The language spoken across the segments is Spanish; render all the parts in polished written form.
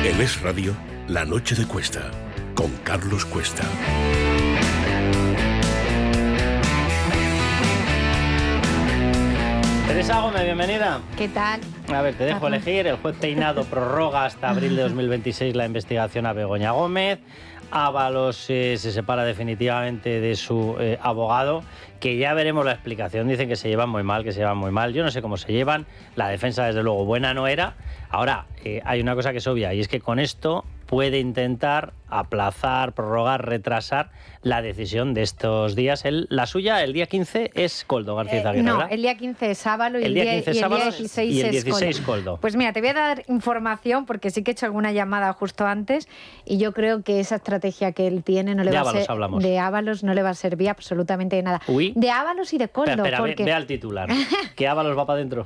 En Es Radio, La Noche de Cuesta, con Carlos Cuesta. Teresa Gómez, bienvenida. ¿Qué tal? A ver, te dejo elegir. El juez Peinado prorroga hasta abril de 2026 la investigación a Begoña Gómez. Ábalos se separa definitivamente de su abogado, que ya veremos la explicación. Dicen que se llevan muy mal, Yo no sé cómo se llevan. La defensa, desde luego, buena no era. Ahora, hay una cosa que es obvia, y es que con esto puede intentar aplazar, prorrogar, retrasar la decisión de estos días. La suya, el día 15, es Koldo García Aguirre, no, ¿verdad? el día 15 es Ábalos y el día 16 y el 16 es Koldo. Pues mira, te voy a dar información porque sí que he hecho alguna llamada justo antes y yo creo que esa estrategia que él tiene no le va a ser, de Ábalos no le va a servir absolutamente de nada. Uy. De Ábalos y de Koldo. Espera, porque... ve al titular. Que Ábalos va para adentro.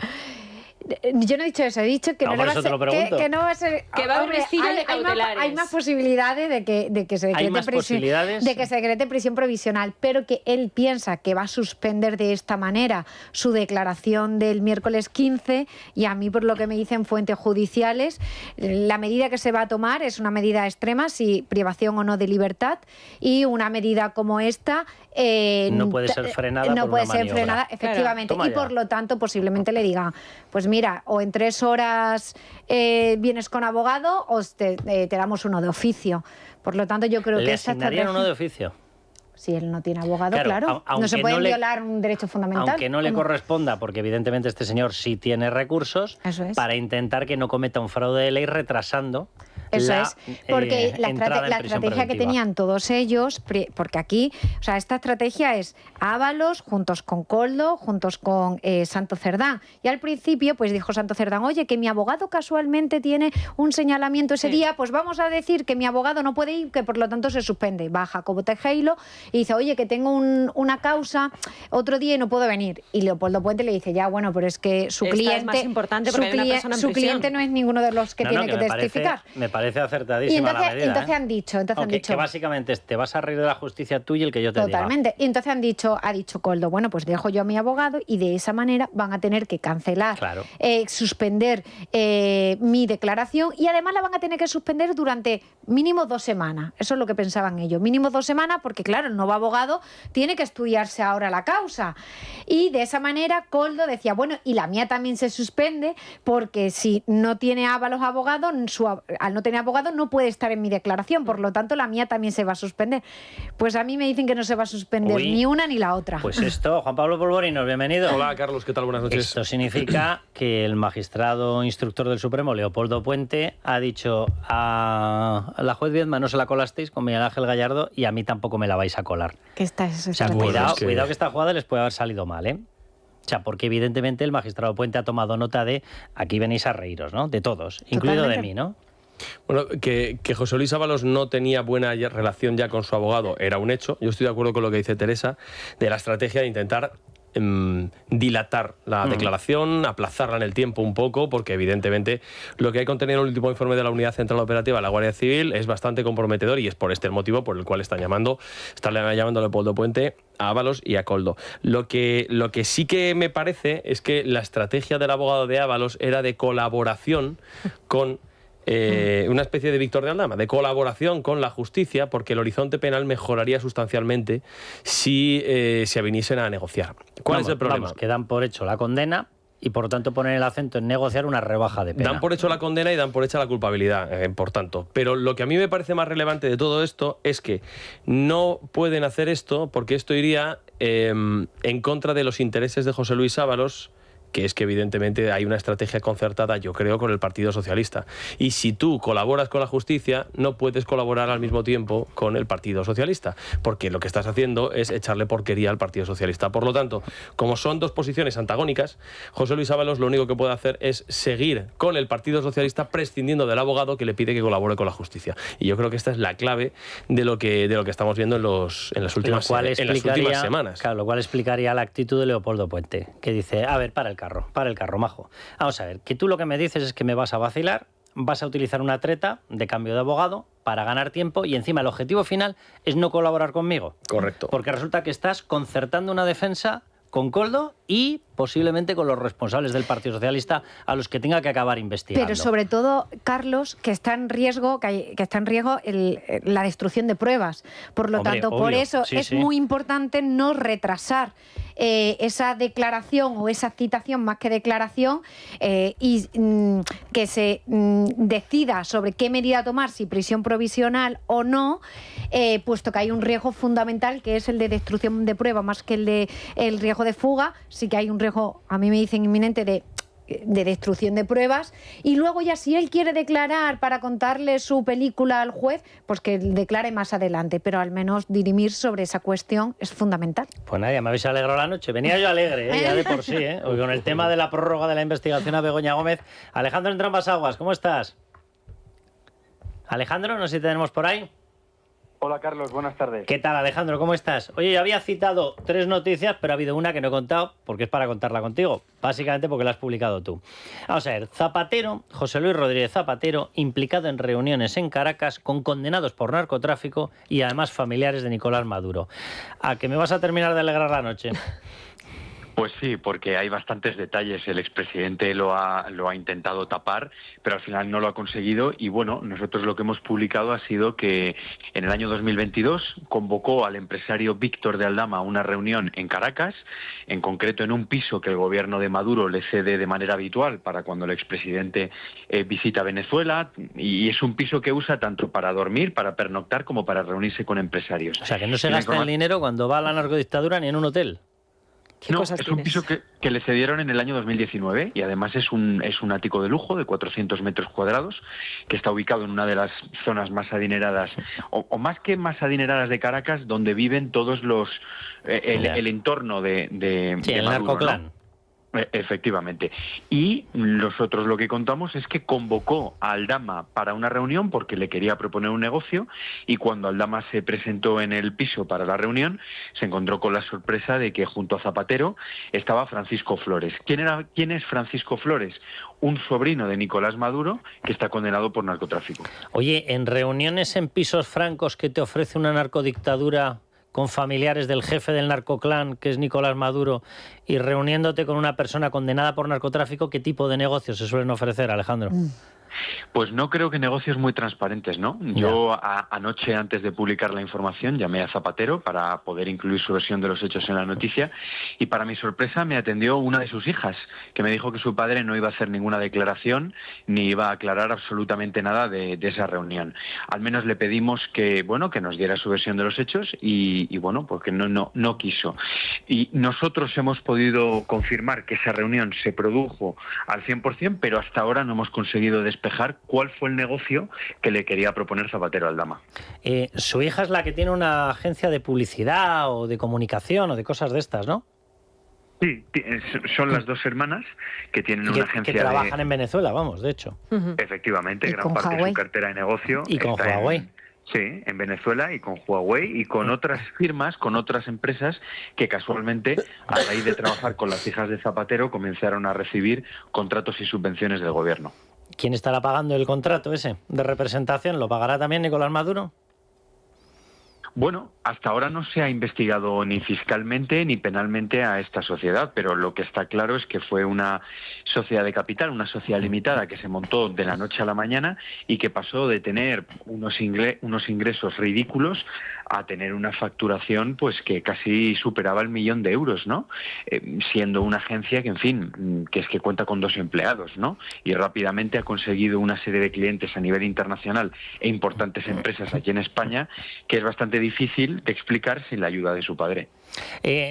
Yo no he dicho eso, he dicho que no le va a ser, que no va a ser, que va a haber de cautelares. Hay más posibilidades de que se decrete prisión provisional, pero que él piensa que va a suspender de esta manera su declaración del miércoles 15 y a mí, por lo que me dicen fuentes judiciales, la medida que se va a tomar es una medida extrema, si privación o no de libertad, y una medida como esta no puede ser frenada no por puede una ser maniobra. frenada, efectivamente, Claro. y por lo tanto posiblemente le digan, pues mira, o en 3 horas vienes con abogado o te damos uno de oficio. Por lo tanto, yo creo que esta asignarían uno de oficio. Si él no tiene abogado, claro. No se puede violar un derecho fundamental. Aunque no le corresponda, porque evidentemente este señor sí tiene recursos, para intentar que no cometa un fraude de ley retrasando. Eso es, porque la estrategia preventiva que tenían todos ellos, porque aquí, o sea, esta estrategia es Ábalos juntos con Koldo, juntos con Santo Cerdán. Y al principio, pues dijo Santo Cerdán, oye, que mi abogado casualmente tiene un señalamiento ese día, pues vamos a decir que mi abogado no puede ir, que por lo tanto se suspende. Va Jacobo Tejero y dice, oye, que tengo una causa otro día y no puedo venir. Y Leopoldo Puente le dice, ya, bueno, pero es que su cliente, es más importante porque hay una persona en su prisión. cliente no es ninguno de los que tiene que testificar. Me parece acertadísima la medida. Entonces han dicho, que básicamente te vas a reír de la justicia tú y el que yo te diga. Totalmente. Y entonces ha dicho Koldo, bueno, pues dejo yo a mi abogado y de esa manera van a tener que cancelar, suspender mi declaración y además la van a tener que suspender durante mínimo 2 semanas. Eso es lo que pensaban ellos. Mínimo 2 semanas porque, claro, el nuevo abogado tiene que estudiarse ahora la causa. Y de esa manera Koldo decía, bueno, y la mía también se suspende porque si no tiene Ábalos abogado, al no tener abogado no puede estar en mi declaración, por lo tanto la mía también se va a suspender. Pues a mí me dicen que no se va a suspender ni una ni la otra. Pues esto, Juan Pablo Polvorinos, bienvenido. Hola Carlos, ¿qué tal? Buenas noches. Esto significa que el magistrado instructor del Supremo, Leopoldo Puente, ha dicho a la juez Viedma no se la colasteis con Miguel Ángel Gallardo y a mí tampoco me la vais a colar. Cuidado que esta jugada les puede haber salido mal, ¿eh? O sea, porque evidentemente el magistrado Puente ha tomado nota de aquí venís a reíros, ¿no? De todos, incluido de mí, ¿no? Bueno, que José Luis Ábalos no tenía buena relación ya con su abogado era un hecho. Yo estoy de acuerdo con lo que dice Teresa de la estrategia de intentar dilatar la declaración, aplazarla en el tiempo un poco, porque evidentemente lo que hay contenido en el último informe de la Unidad Central Operativa de la Guardia Civil es bastante comprometedor y es por este el motivo por el cual están llamando a Leopoldo Puente, a Ábalos y a Koldo. Lo que sí que me parece es que la estrategia del abogado de Ábalos era de colaboración con una especie de Víctor de Aldama, de colaboración con la justicia, porque el horizonte penal mejoraría sustancialmente si se viniesen a negociar. ¿Cuál es el problema? Que dan por hecho la condena y por lo tanto ponen el acento en negociar una rebaja de pena. Dan por hecho la condena y dan por hecha la culpabilidad, por tanto. Pero lo que a mí me parece más relevante de todo esto es que no pueden hacer esto porque esto iría en contra de los intereses de José Luis Ábalos, que es que evidentemente hay una estrategia concertada, yo creo, con el Partido Socialista. Y si tú colaboras con la justicia, no puedes colaborar al mismo tiempo con el Partido Socialista, porque lo que estás haciendo es echarle porquería al Partido Socialista. Por lo tanto, como son dos posiciones antagónicas, José Luis Ábalos lo único que puede hacer es seguir con el Partido Socialista prescindiendo del abogado que le pide que colabore con la justicia. Y yo creo que esta es la clave de lo que estamos viendo en las últimas semanas. Claro, lo cual explicaría la actitud de Leopoldo Puente, que dice, a ver, para el carro, majo. Vamos a ver, que tú lo que me dices es que me vas a vacilar, vas a utilizar una treta de cambio de abogado para ganar tiempo y encima el objetivo final es no colaborar conmigo. Correcto. Porque resulta que estás concertando una defensa con Koldo y posiblemente con los responsables del Partido Socialista a los que tenga que acabar investigando. Pero sobre todo, Carlos, que está en riesgo, la destrucción de pruebas. Por lo tanto, obvio. por eso Sí, es sí. muy importante no retrasar esa declaración o esa citación más que declaración y que se decida sobre qué medida tomar, si prisión provisional o no, puesto que hay un riesgo fundamental que es el de destrucción de prueba más que el riesgo de fuga. Sí que hay un riesgo, a mí me dicen inminente, de destrucción de pruebas, y luego ya si él quiere declarar para contarle su película al juez, pues que declare más adelante, pero al menos dirimir sobre esa cuestión es fundamental. Pues nada, ya me habéis alegrado la noche. Venía yo alegre, ya de por sí, con el tema de la prórroga de la investigación a Begoña Gómez. Alejandro Entre Ambas Aguas, ¿cómo estás? Alejandro, no sé si tenemos por ahí. Hola Carlos, buenas tardes. ¿Qué tal, Alejandro? ¿Cómo estás? Oye, yo había citado 3 noticias, pero ha habido una que no he contado porque es para contarla contigo, básicamente porque la has publicado tú. Vamos a ver, Zapatero, José Luis Rodríguez Zapatero, implicado en reuniones en Caracas con condenados por narcotráfico y además familiares de Nicolás Maduro. ¿A que me vas a terminar de alegrar la noche? Pues sí, porque hay bastantes detalles. El expresidente lo ha intentado tapar, pero al final no lo ha conseguido. Y bueno, nosotros lo que hemos publicado ha sido que en el año 2022 convocó al empresario Víctor de Aldama a una reunión en Caracas, en concreto en un piso que el gobierno de Maduro le cede de manera habitual para cuando el expresidente visita Venezuela. Y es un piso que usa tanto para dormir, para pernoctar, como para reunirse con empresarios. O sea, que no se gasta el dinero cuando va a la narcodictadura ni en un hotel. No, es un piso que le cedieron en el año 2019 y además es un ático de lujo de 400 metros cuadrados que está ubicado en una de las zonas más adineradas, o más que más adineradas de Caracas, donde viven todos el entorno de el Maduro, narcoclán. ¿no? Efectivamente. Y nosotros lo que contamos es que convocó a Aldama para una reunión porque le quería proponer un negocio, y cuando Aldama se presentó en el piso para la reunión se encontró con la sorpresa de que junto a Zapatero estaba Francisco Flores. ¿Quién es Francisco Flores? Un sobrino de Nicolás Maduro que está condenado por narcotráfico. Oye, en reuniones en pisos francos que te ofrece una narcodictadura con familiares del jefe del narcoclán, que es Nicolás Maduro, y reuniéndote con una persona condenada por narcotráfico, ¿qué tipo de negocios se suelen ofrecer, Alejandro? Pues no creo que negocios muy transparentes, ¿no? Yo anoche, antes de publicar la información, llamé a Zapatero para poder incluir su versión de los hechos en la noticia, y para mi sorpresa me atendió una de sus hijas, que me dijo que su padre no iba a hacer ninguna declaración ni iba a aclarar absolutamente nada de esa reunión. Al menos le pedimos que nos diera su versión de los hechos y bueno, porque no quiso. Y nosotros hemos podido confirmar que esa reunión se produjo al 100%, pero hasta ahora no hemos conseguido despejar cuál fue el negocio que le quería proponer Zapatero a Aldama. Su hija es la que tiene una agencia de publicidad o de comunicación o de cosas de estas, ¿no? Sí, son las dos hermanas que tienen una agencia que trabajan en Venezuela, vamos, de hecho. Efectivamente, Y gran parte Huawei. de su cartera de negocio Y con está Huawei. Sí, en Venezuela, y con Huawei y con otras firmas, con otras empresas que casualmente, a raíz de trabajar con las hijas de Zapatero, comenzaron a recibir contratos y subvenciones del gobierno. ¿Quién estará pagando el contrato ese de representación? ¿Lo pagará también Nicolás Maduro? Bueno, hasta ahora no se ha investigado ni fiscalmente ni penalmente a esta sociedad, pero lo que está claro es que fue una sociedad de capital, una sociedad limitada que se montó de la noche a la mañana y que pasó de tener unos ingresos ridículos a tener una facturación pues que casi superaba el 1.000.000 de euros, ¿no? Siendo una agencia que, en fin, que es que cuenta con 2 empleados, ¿no? Y rápidamente ha conseguido una serie de clientes a nivel internacional e importantes empresas aquí en España, que es bastante difícil de explicar sin la ayuda de su padre.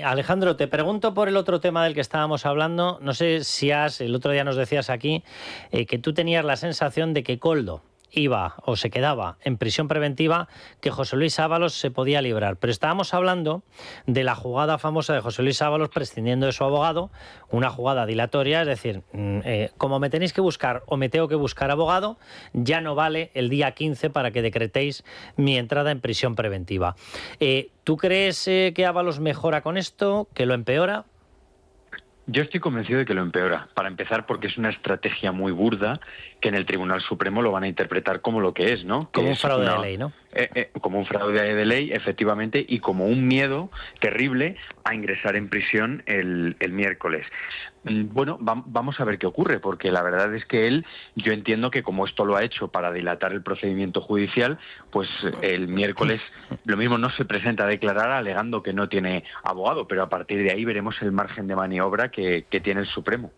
Alejandro, te pregunto por el otro tema del que estábamos hablando. No sé si el otro día nos decías aquí que tú tenías la sensación de que Koldo iba o se quedaba en prisión preventiva, que José Luis Ábalos se podía librar. Pero estábamos hablando de la jugada famosa de José Luis Ábalos prescindiendo de su abogado, una jugada dilatoria, es decir, como me tenéis que buscar o me tengo que buscar abogado, ya no vale el día 15 para que decretéis mi entrada en prisión preventiva. ¿Tú crees que Ábalos mejora con esto, que lo empeora? Yo estoy convencido de que lo empeora. Para empezar, porque es una estrategia muy burda que en el Tribunal Supremo lo van a interpretar como lo que es, ¿no? Como un fraude de ley, ¿no? Como un fraude de ley, efectivamente, y como un miedo terrible a ingresar en prisión el miércoles. Bueno, vamos a ver qué ocurre, porque la verdad es que yo entiendo que como esto lo ha hecho para dilatar el procedimiento judicial, pues el miércoles lo mismo no se presenta a declarar alegando que no tiene abogado, pero a partir de ahí veremos el margen de maniobra que tiene el Supremo.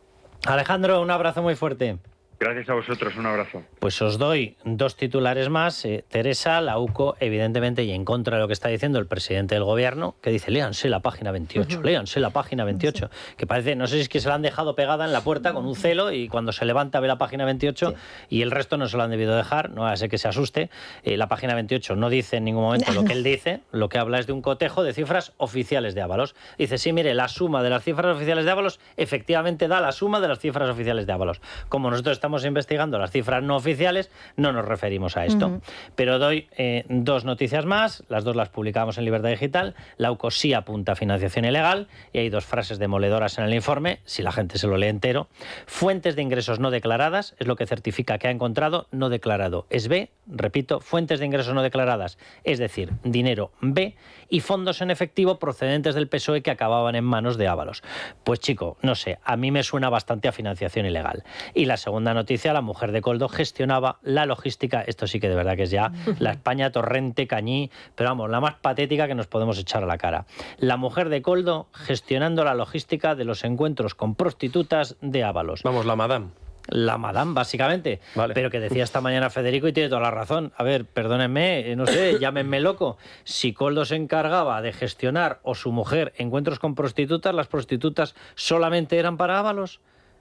Alejandro, un abrazo muy fuerte. Gracias a vosotros, un abrazo. Pues os doy 2 titulares más. Teresa, la UCO, evidentemente, y en contra de lo que está diciendo el presidente del gobierno, que dice, léanse la página 28, léanse la página 28, que parece, no sé si es que se la han dejado pegada en la puerta con un celo y cuando se levanta ve la página 28 y el resto no se lo han debido dejar, no va a ser que se asuste. La página 28 no dice en ningún momento lo que él dice, lo que habla es de un cotejo de cifras oficiales de Ábalos. Dice, sí, mire, la suma de las cifras oficiales de Ábalos efectivamente da la suma de las cifras oficiales de Ábalos. Como nosotros estamos investigando las cifras no oficiales, no nos referimos a esto. Pero doy 2 noticias más, las 2 las publicamos en Libertad Digital. La UCO sí apunta a financiación ilegal y hay 2 frases demoledoras en el informe, si la gente se lo lee entero. Fuentes de ingresos no declaradas, es lo que certifica que ha encontrado no declarado. Es B, repito, fuentes de ingresos no declaradas, es decir, dinero B, y fondos en efectivo procedentes del PSOE que acababan en manos de Ábalos. Pues chico, no sé, a mí me suena bastante a financiación ilegal. Y la segunda noticia, la mujer de Koldo gestionaba la logística, esto sí que de verdad que es ya la España Torrente Cañí, pero vamos, la más patética que nos podemos echar a la cara. La mujer de Koldo gestionando la logística de los encuentros con prostitutas de Ábalos. Vamos, la madame. La madame, básicamente. Vale. Pero que decía esta mañana Federico y tiene toda la razón. A ver, perdónenme, no sé, llámenme loco. Si Koldo se encargaba de gestionar, o su mujer, encuentros con prostitutas, las prostitutas solamente eran para Ábalos.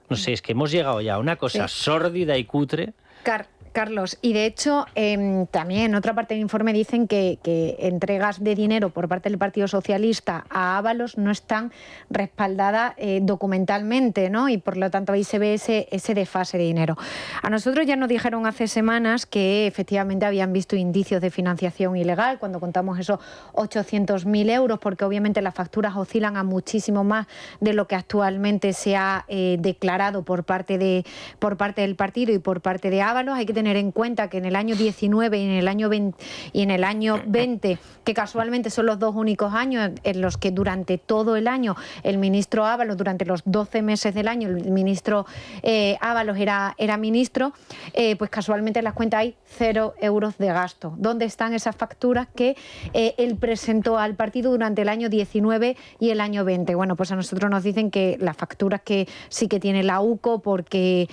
No sé, es que hemos llegado ya a una cosa sórdida y cutre. Carlos, y de hecho también en otra parte del informe dicen que entregas de dinero por parte del Partido Socialista a Ábalos no están respaldadas documentalmente, ¿no? Y por lo tanto ahí se ve ese desfase de dinero. A nosotros ya nos dijeron hace semanas que efectivamente habían visto indicios de financiación ilegal cuando contamos esos 800.000 euros, porque obviamente las facturas oscilan a muchísimo más de lo que actualmente se ha declarado por parte del partido y por parte de Ábalos. Hay que tener en cuenta que en el año 19 y en el año 20, que casualmente son los 2 únicos años en los que durante todo el año el ministro Ábalos, durante los 12 meses del año, el ministro Ábalos era ministro, pues casualmente en las cuentas hay 0 euros de gasto. ¿Dónde están esas facturas que él presentó al partido durante el año 19 y el año 20? Bueno, pues a nosotros nos dicen que las facturas que sí que tiene la UCO, porque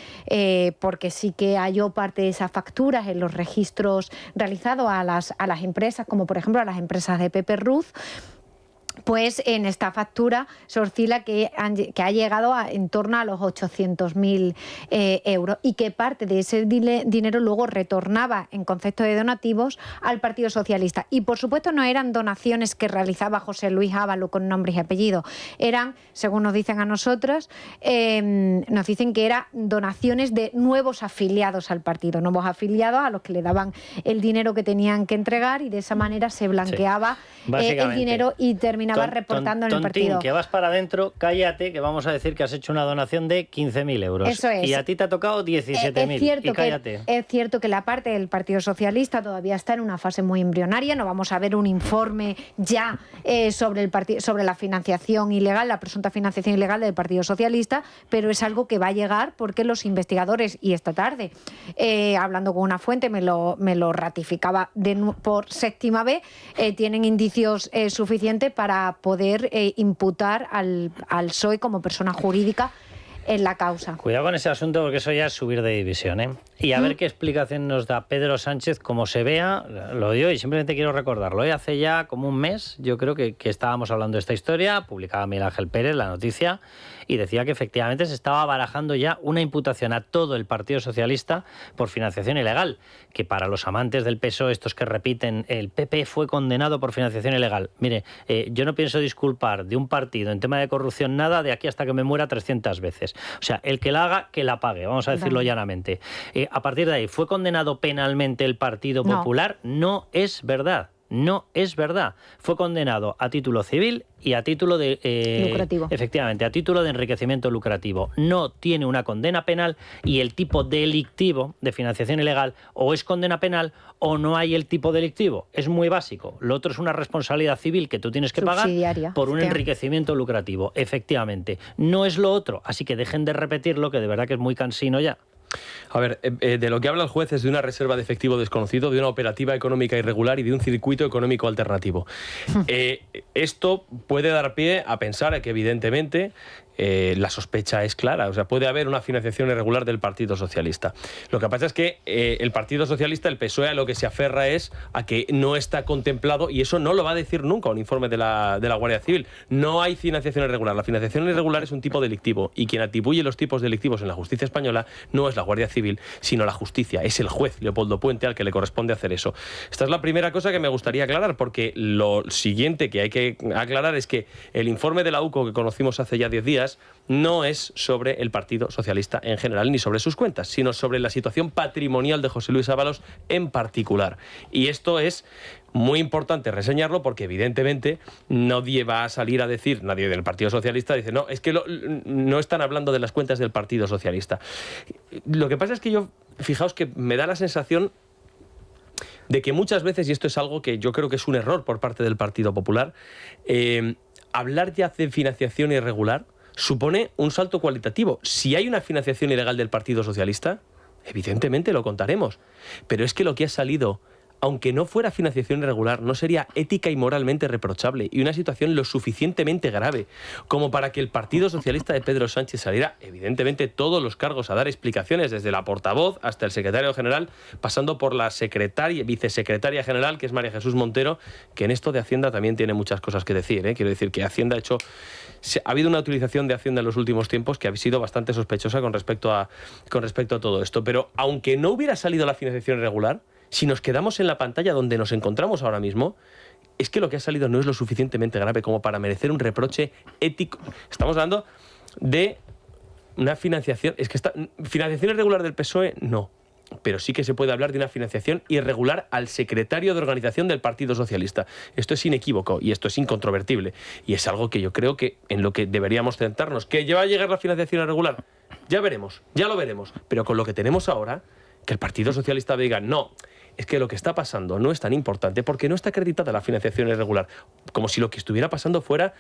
sí que halló parte de esas facturas en los registros realizados a las empresas, como por ejemplo a las empresas de Pepe Ruz. Pues en esta factura se oscila que ha llegado en torno a los 800.000 euros y que parte de ese dinero luego retornaba en concepto de donativos al Partido Socialista. Y por supuesto no eran donaciones que realizaba José Luis Ábalos con nombres y apellidos, eran, según nos dicen a nosotros, nos dicen que eran donaciones de nuevos afiliados al partido, nuevos afiliados a los que le daban el dinero que tenían que entregar, y de esa manera se blanqueaba el dinero y terminaba reportando en el partido. Que vas para adentro, cállate, que vamos a decir que has hecho una donación de 15.000 euros. Eso es. Y a ti te ha tocado 17.000. Y cállate. Es cierto que la parte del Partido Socialista todavía está en una fase muy embrionaria. No vamos a ver un informe ya sobre la financiación ilegal, la presunta financiación ilegal del Partido Socialista, pero es algo que va a llegar porque los investigadores, y esta tarde, hablando con una fuente, me lo ratificaba por 7ª vez, tienen indicios suficientes para poder imputar al PSOE como persona jurídica en la causa. Cuidado con ese asunto, porque eso ya es subir de división, ¿eh? Y a ver qué explicación nos da Pedro Sánchez, como se vea, lo dio y simplemente quiero recordarlo. Hace ya como un mes, yo creo que estábamos hablando de esta historia, publicaba Miguel Ángel Pérez la noticia, y decía que efectivamente se estaba barajando ya una imputación a todo el Partido Socialista por financiación ilegal, que para los amantes del PSOE, estos que repiten, el PP fue condenado por financiación ilegal. Mire, yo no pienso disculpar de un partido en tema de corrupción nada de aquí hasta que me muera 300 veces. O sea, el que la haga, que la pague, vamos a decirlo llanamente. A partir de ahí, ¿fue condenado penalmente el Partido Popular? No es verdad. No es verdad. Fue condenado a título civil y a título de... lucrativo. Efectivamente, a título de enriquecimiento lucrativo. No tiene una condena penal y el tipo delictivo de financiación ilegal o es condena penal o no hay el tipo delictivo. Es muy básico. Lo otro es una responsabilidad civil que tú tienes que pagar por un enriquecimiento lucrativo. Efectivamente. No es lo otro. Así que dejen de repetirlo, que de verdad que es muy cansino ya. A ver, de lo que habla el juez es de una reserva de efectivo desconocido, de una operativa económica irregular y de un circuito económico alternativo. Esto puede dar pie a pensar que, evidentemente, la sospecha es clara. O sea, puede haber una financiación irregular del Partido Socialista. Lo que pasa es que el Partido Socialista, el PSOE, a lo que se aferra es a que no está contemplado, y eso no lo va a decir nunca un informe de la Guardia Civil. No hay financiación irregular. La financiación irregular es un tipo delictivo, y quien atribuye los tipos delictivos en la justicia española no es la Guardia Civil, sino la justicia. Es el juez Leopoldo Puente al que le corresponde hacer eso. Esta es la primera cosa que me gustaría aclarar, porque lo siguiente que hay que aclarar es que el informe de la UCO que conocimos hace ya 10 días no es sobre el Partido Socialista en general ni sobre sus cuentas, sino sobre la situación patrimonial de José Luis Ábalos en particular. Y esto es muy importante reseñarlo porque, evidentemente, nadie va a salir a decir, nadie del Partido Socialista dice, no, es que no están hablando de las cuentas del Partido Socialista. Lo que pasa es que fijaos que me da la sensación de que muchas veces, y esto es algo que yo creo que es un error por parte del Partido Popular, hablar ya de financiación irregular supone un salto cualitativo. Si hay una financiación ilegal del Partido Socialista, evidentemente lo contaremos. Pero es que lo que ha salido, aunque no fuera financiación irregular, no sería ética y moralmente reprochable y una situación lo suficientemente grave como para que el Partido Socialista de Pedro Sánchez saliera, evidentemente, todos los cargos a dar explicaciones, desde la portavoz hasta el secretario general, pasando por la vicesecretaria general, que es María Jesús Montero, que en esto de Hacienda también tiene muchas cosas que decir. Quiero decir que Hacienda ha habido una utilización de Hacienda en los últimos tiempos que ha sido bastante sospechosa con respecto a todo esto. Pero aunque no hubiera salido la financiación irregular, si nos quedamos en la pantalla donde nos encontramos ahora mismo, es que lo que ha salido no es lo suficientemente grave como para merecer un reproche ético. Estamos hablando de una financiación... financiación irregular del PSOE, no. Pero sí que se puede hablar de una financiación irregular al secretario de organización del Partido Socialista. Esto es inequívoco y esto es incontrovertible. Y es algo que yo creo que en lo que deberíamos centrarnos. ¿Que va a llegar la financiación irregular? Ya veremos, ya lo veremos. Pero con lo que tenemos ahora, que el Partido Socialista diga, no, es que lo que está pasando no es tan importante porque no está acreditada la financiación irregular, como si lo que estuviera pasando fuera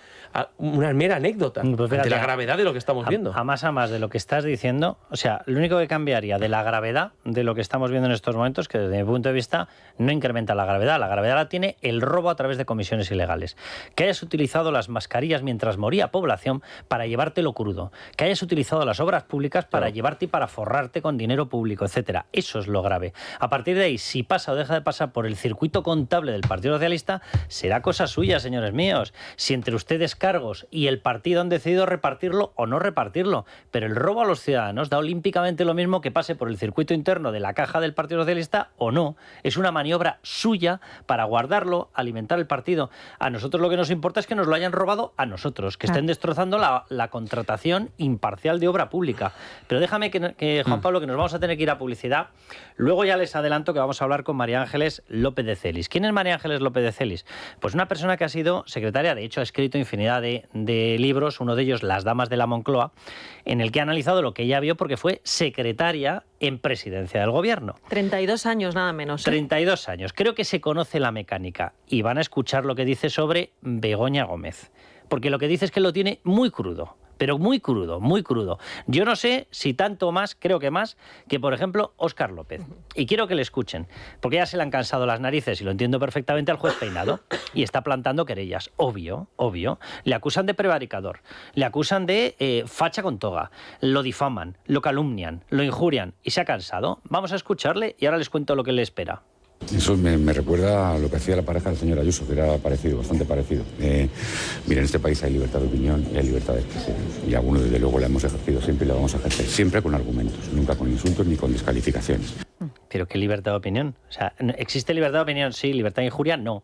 una mera anécdota ante la gravedad de lo que estamos viendo. A más de lo que estás diciendo, o sea, lo único que cambiaría de la gravedad de lo que estamos viendo en estos momentos, que desde mi punto de vista no incrementa la gravedad la tiene el robo a través de comisiones ilegales. Que hayas utilizado las mascarillas mientras moría población para llevártelo crudo, que hayas utilizado las obras públicas para llevarte y para forrarte con dinero público, etcétera. Eso es lo grave. A partir de ahí, si pasa o deja de pasar por el circuito contable del Partido Socialista, será cosa suya, señores míos. Si entre ustedes cargos y el partido han decidido repartirlo o no repartirlo, pero el robo a los ciudadanos da olímpicamente lo mismo que pase por el circuito interno de la caja del Partido Socialista o no. Es una maniobra suya para guardarlo, alimentar el partido. A nosotros lo que nos importa es que nos lo hayan robado a nosotros, que estén destrozando la contratación imparcial de obra pública. Pero déjame que Juan Pablo, que nos vamos a tener que ir a publicidad. Luego ya les adelanto que vamos a hablar con María Ángeles López de Celis. ¿Quién es María Ángeles López de Celis? Pues una persona que ha sido secretaria, de hecho ha escrito infinidad de libros, uno de ellos Las Damas de la Moncloa, en el que ha analizado lo que ella vio porque fue secretaria en presidencia del gobierno. 32 años nada menos. 32 años. Creo que se conoce la mecánica y van a escuchar lo que dice sobre Begoña Gómez, porque lo que dice es que lo tiene muy crudo. Pero muy crudo, muy crudo. Yo no sé si tanto más, creo que más, que por ejemplo Óscar López. Y quiero que le escuchen, porque ya se le han cansado las narices, y lo entiendo perfectamente, al juez Peinado, y está plantando querellas. Obvio. Le acusan de prevaricador, le acusan de facha con toga, lo difaman, lo calumnian, lo injurian, y se ha cansado. Vamos a escucharle y ahora les cuento lo que le espera. Eso me recuerda a lo que hacía la pareja del señor Ayuso, que era parecido, bastante parecido. Mira, en este país hay libertad de opinión y hay libertad de expresión. Y algunos, desde luego, la hemos ejercido siempre y la vamos a ejercer. Siempre con argumentos, nunca con insultos ni con descalificaciones. ¿Pero qué libertad de opinión? O sea, ¿existe libertad de opinión? Sí. ¿Libertad de injuria? No.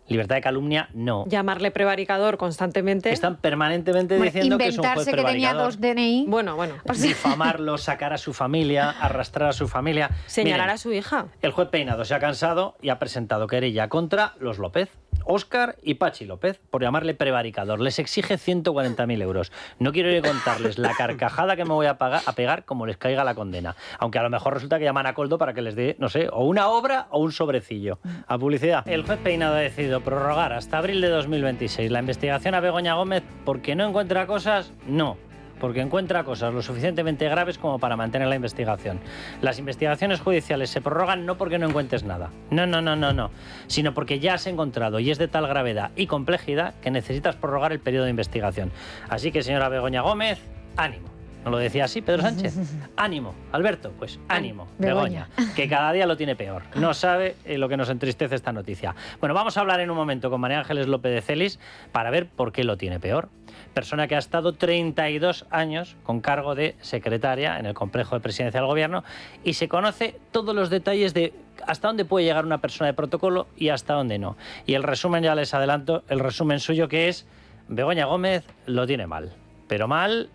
Libertad de calumnia, no. Llamarle prevaricador constantemente. Están permanentemente diciendo que es un juez prevaricador. Inventarse que tenía 2 DNI. Bueno. Difamarlo, sacar a su familia, arrastrar a su familia. Señalar Miren, a su hija. El juez Peinado se ha cansado y ha presentado querella contra los López, Óscar y Pachi López, por llamarle prevaricador. Les exige 140.000 euros. No quiero ir a contarles la carcajada que me voy a pegar como les caiga la condena. Aunque a lo mejor resulta que llaman a Coldo para que les dé, no sé, o una obra o un sobrecillo. A publicidad. El juez Peinado ha decidido prorrogar hasta abril de 2026 la investigación a Begoña Gómez porque no encuentra cosas, no. Porque encuentra cosas lo suficientemente graves como para mantener la investigación. Las investigaciones judiciales se prorrogan no porque no encuentres nada. No. Sino porque ya has encontrado y es de tal gravedad y complejidad que necesitas prorrogar el periodo de investigación. Así que, señora Begoña Gómez, ánimo. ¿No lo decía así Pedro Sánchez? Ánimo. Alberto, pues ánimo. Begoña, que cada día lo tiene peor. No sabe lo que nos entristece esta noticia. Bueno, vamos a hablar en un momento con María Ángeles López de Celis para ver por qué lo tiene peor. Persona que ha estado 32 años con cargo de secretaria en el complejo de presidencia del gobierno y se conoce todos los detalles de hasta dónde puede llegar una persona de protocolo y hasta dónde no. Y el resumen, ya les adelanto, el resumen suyo que es Begoña Gómez lo tiene mal. Pero mal.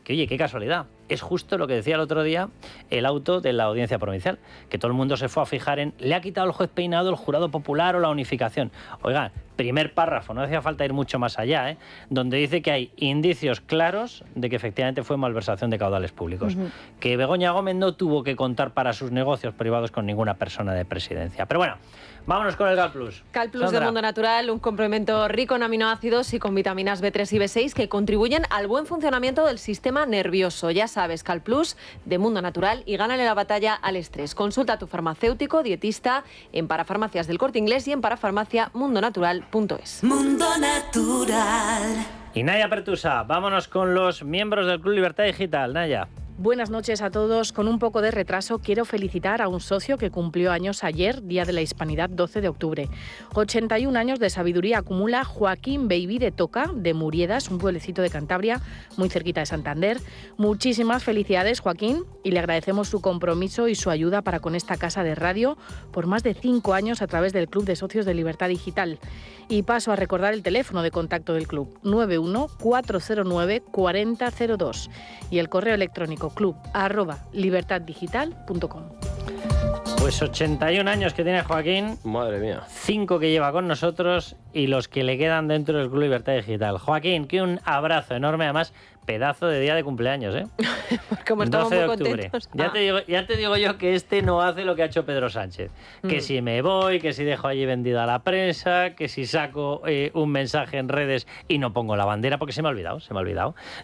Que oye, qué casualidad. Es justo lo que decía el otro día el auto de la Audiencia Provincial, que todo el mundo se fue a fijar en ¿le ha quitado el juez Peinado el jurado popular o la unificación? Oigan, primer párrafo, no hacía falta ir mucho más allá, donde dice que hay indicios claros de que efectivamente fue malversación de caudales públicos. Que Begoña Gómez no tuvo que contar para sus negocios privados con ninguna persona de presidencia. Pero bueno, vámonos con el CalPlus. CalPlus de Mundo Natural, un complemento rico en aminoácidos y con vitaminas B3 y B6 que contribuyen al buen funcionamiento del sistema nervioso. Ya sabes, CalPlus de Mundo Natural y gánale la batalla al estrés. Consulta a tu farmacéutico, dietista en Parafarmacias del Corte Inglés y en parafarmaciamundonatural.es. Mundo Natural. Y Naya Pertusa, vámonos con los miembros del Club Libertad Digital. Naya. Buenas noches a todos. Con un poco de retraso quiero felicitar a un socio que cumplió años ayer, Día de la Hispanidad, 12 de octubre. 81 años de sabiduría acumula Joaquín Baby de Toca, de Muriedas, un pueblecito de Cantabria, muy cerquita de Santander. Muchísimas felicidades, Joaquín, y le agradecemos su compromiso y su ayuda para con esta casa de radio por más de 5 años a través del Club de Socios de Libertad Digital. Y paso a recordar el teléfono de contacto del club, 91-409-4002, y el correo electrónico club@libertaddigital.com. Pues 81 años que tiene Joaquín. Madre mía. 5 que lleva con nosotros y los que le quedan dentro del Club Libertad Digital. Joaquín, que un abrazo enorme, además, pedazo de día de cumpleaños, ¿eh? Como estamos 12 de muy octubre. contentos. Ya te digo yo que este no hace lo que ha hecho Pedro Sánchez. Que si me voy, que si dejo allí vendida la prensa, que si saco un mensaje en redes y no pongo la bandera, porque se me ha olvidado.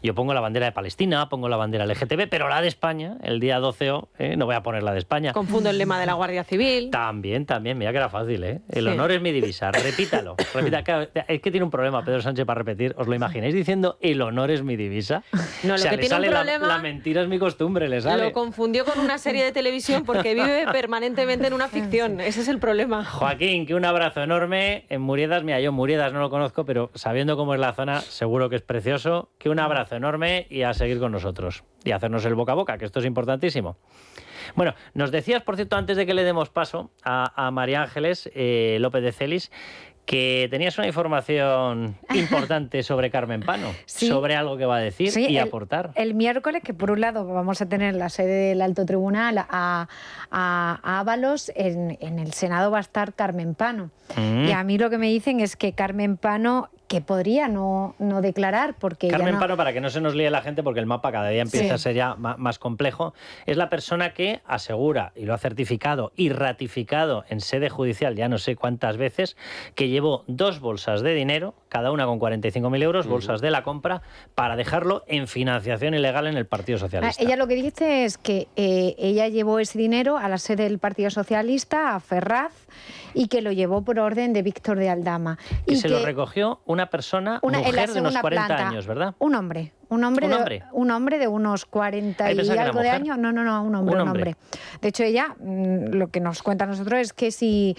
Yo pongo la bandera de Palestina, pongo la bandera LGTB, pero la de España, el día 12O, no voy a poner la de España. Confundo el lema de la Guardia Civil. También, mira que era fácil, ¿eh? El Sí. honor es mi divisa, repítalo. Claro, es que tiene un problema Pedro Sánchez para repetir. ¿Os lo imagináis diciendo el honor es mi divisa? No, O sea, lo que le tiene un sale problema... la mentira es mi costumbre, le sale. Lo confundió con una serie de televisión porque vive permanentemente en una ficción. Ese es el problema. Joaquín, que un abrazo enorme. En Muriedas, mira, yo Muriedas no lo conozco, pero sabiendo cómo es la zona, seguro que es precioso. Que un abrazo enorme y a seguir con nosotros. Y a hacernos el boca a boca, que esto es importantísimo. Bueno, nos decías, por cierto, antes de que le demos paso a María Ángeles López de Celis, que tenías una información importante sobre Carmen Pano, Sí. sobre algo que va a decir y aportar. El miércoles, que por un lado vamos a tener la sede del Alto Tribunal a Ábalos, en el Senado va a estar Carmen Pano. Y a mí lo que me dicen es que Carmen Pano, que podría no declarar, porque Carmen ya no... Pano, para que no se nos líe la gente, porque el mapa cada día empieza a ser ya más complejo, es la persona que asegura, y lo ha certificado y ratificado en sede judicial ya no sé cuántas veces, que llevó 2 bolsas de dinero, cada una con 45.000 euros, bolsas de la compra, para dejarlo en financiación ilegal en el Partido Socialista. Ella lo que dice es que ella llevó ese dinero a la sede del Partido Socialista, a Ferraz, y que lo llevó por orden de Víctor de Aldama. Que se lo recogió una persona, mujer de unos 40 planta, años, ¿verdad? Un hombre Un hombre de unos 40 y algo de años. No, un hombre. De hecho, ella lo que nos cuenta a nosotros es que si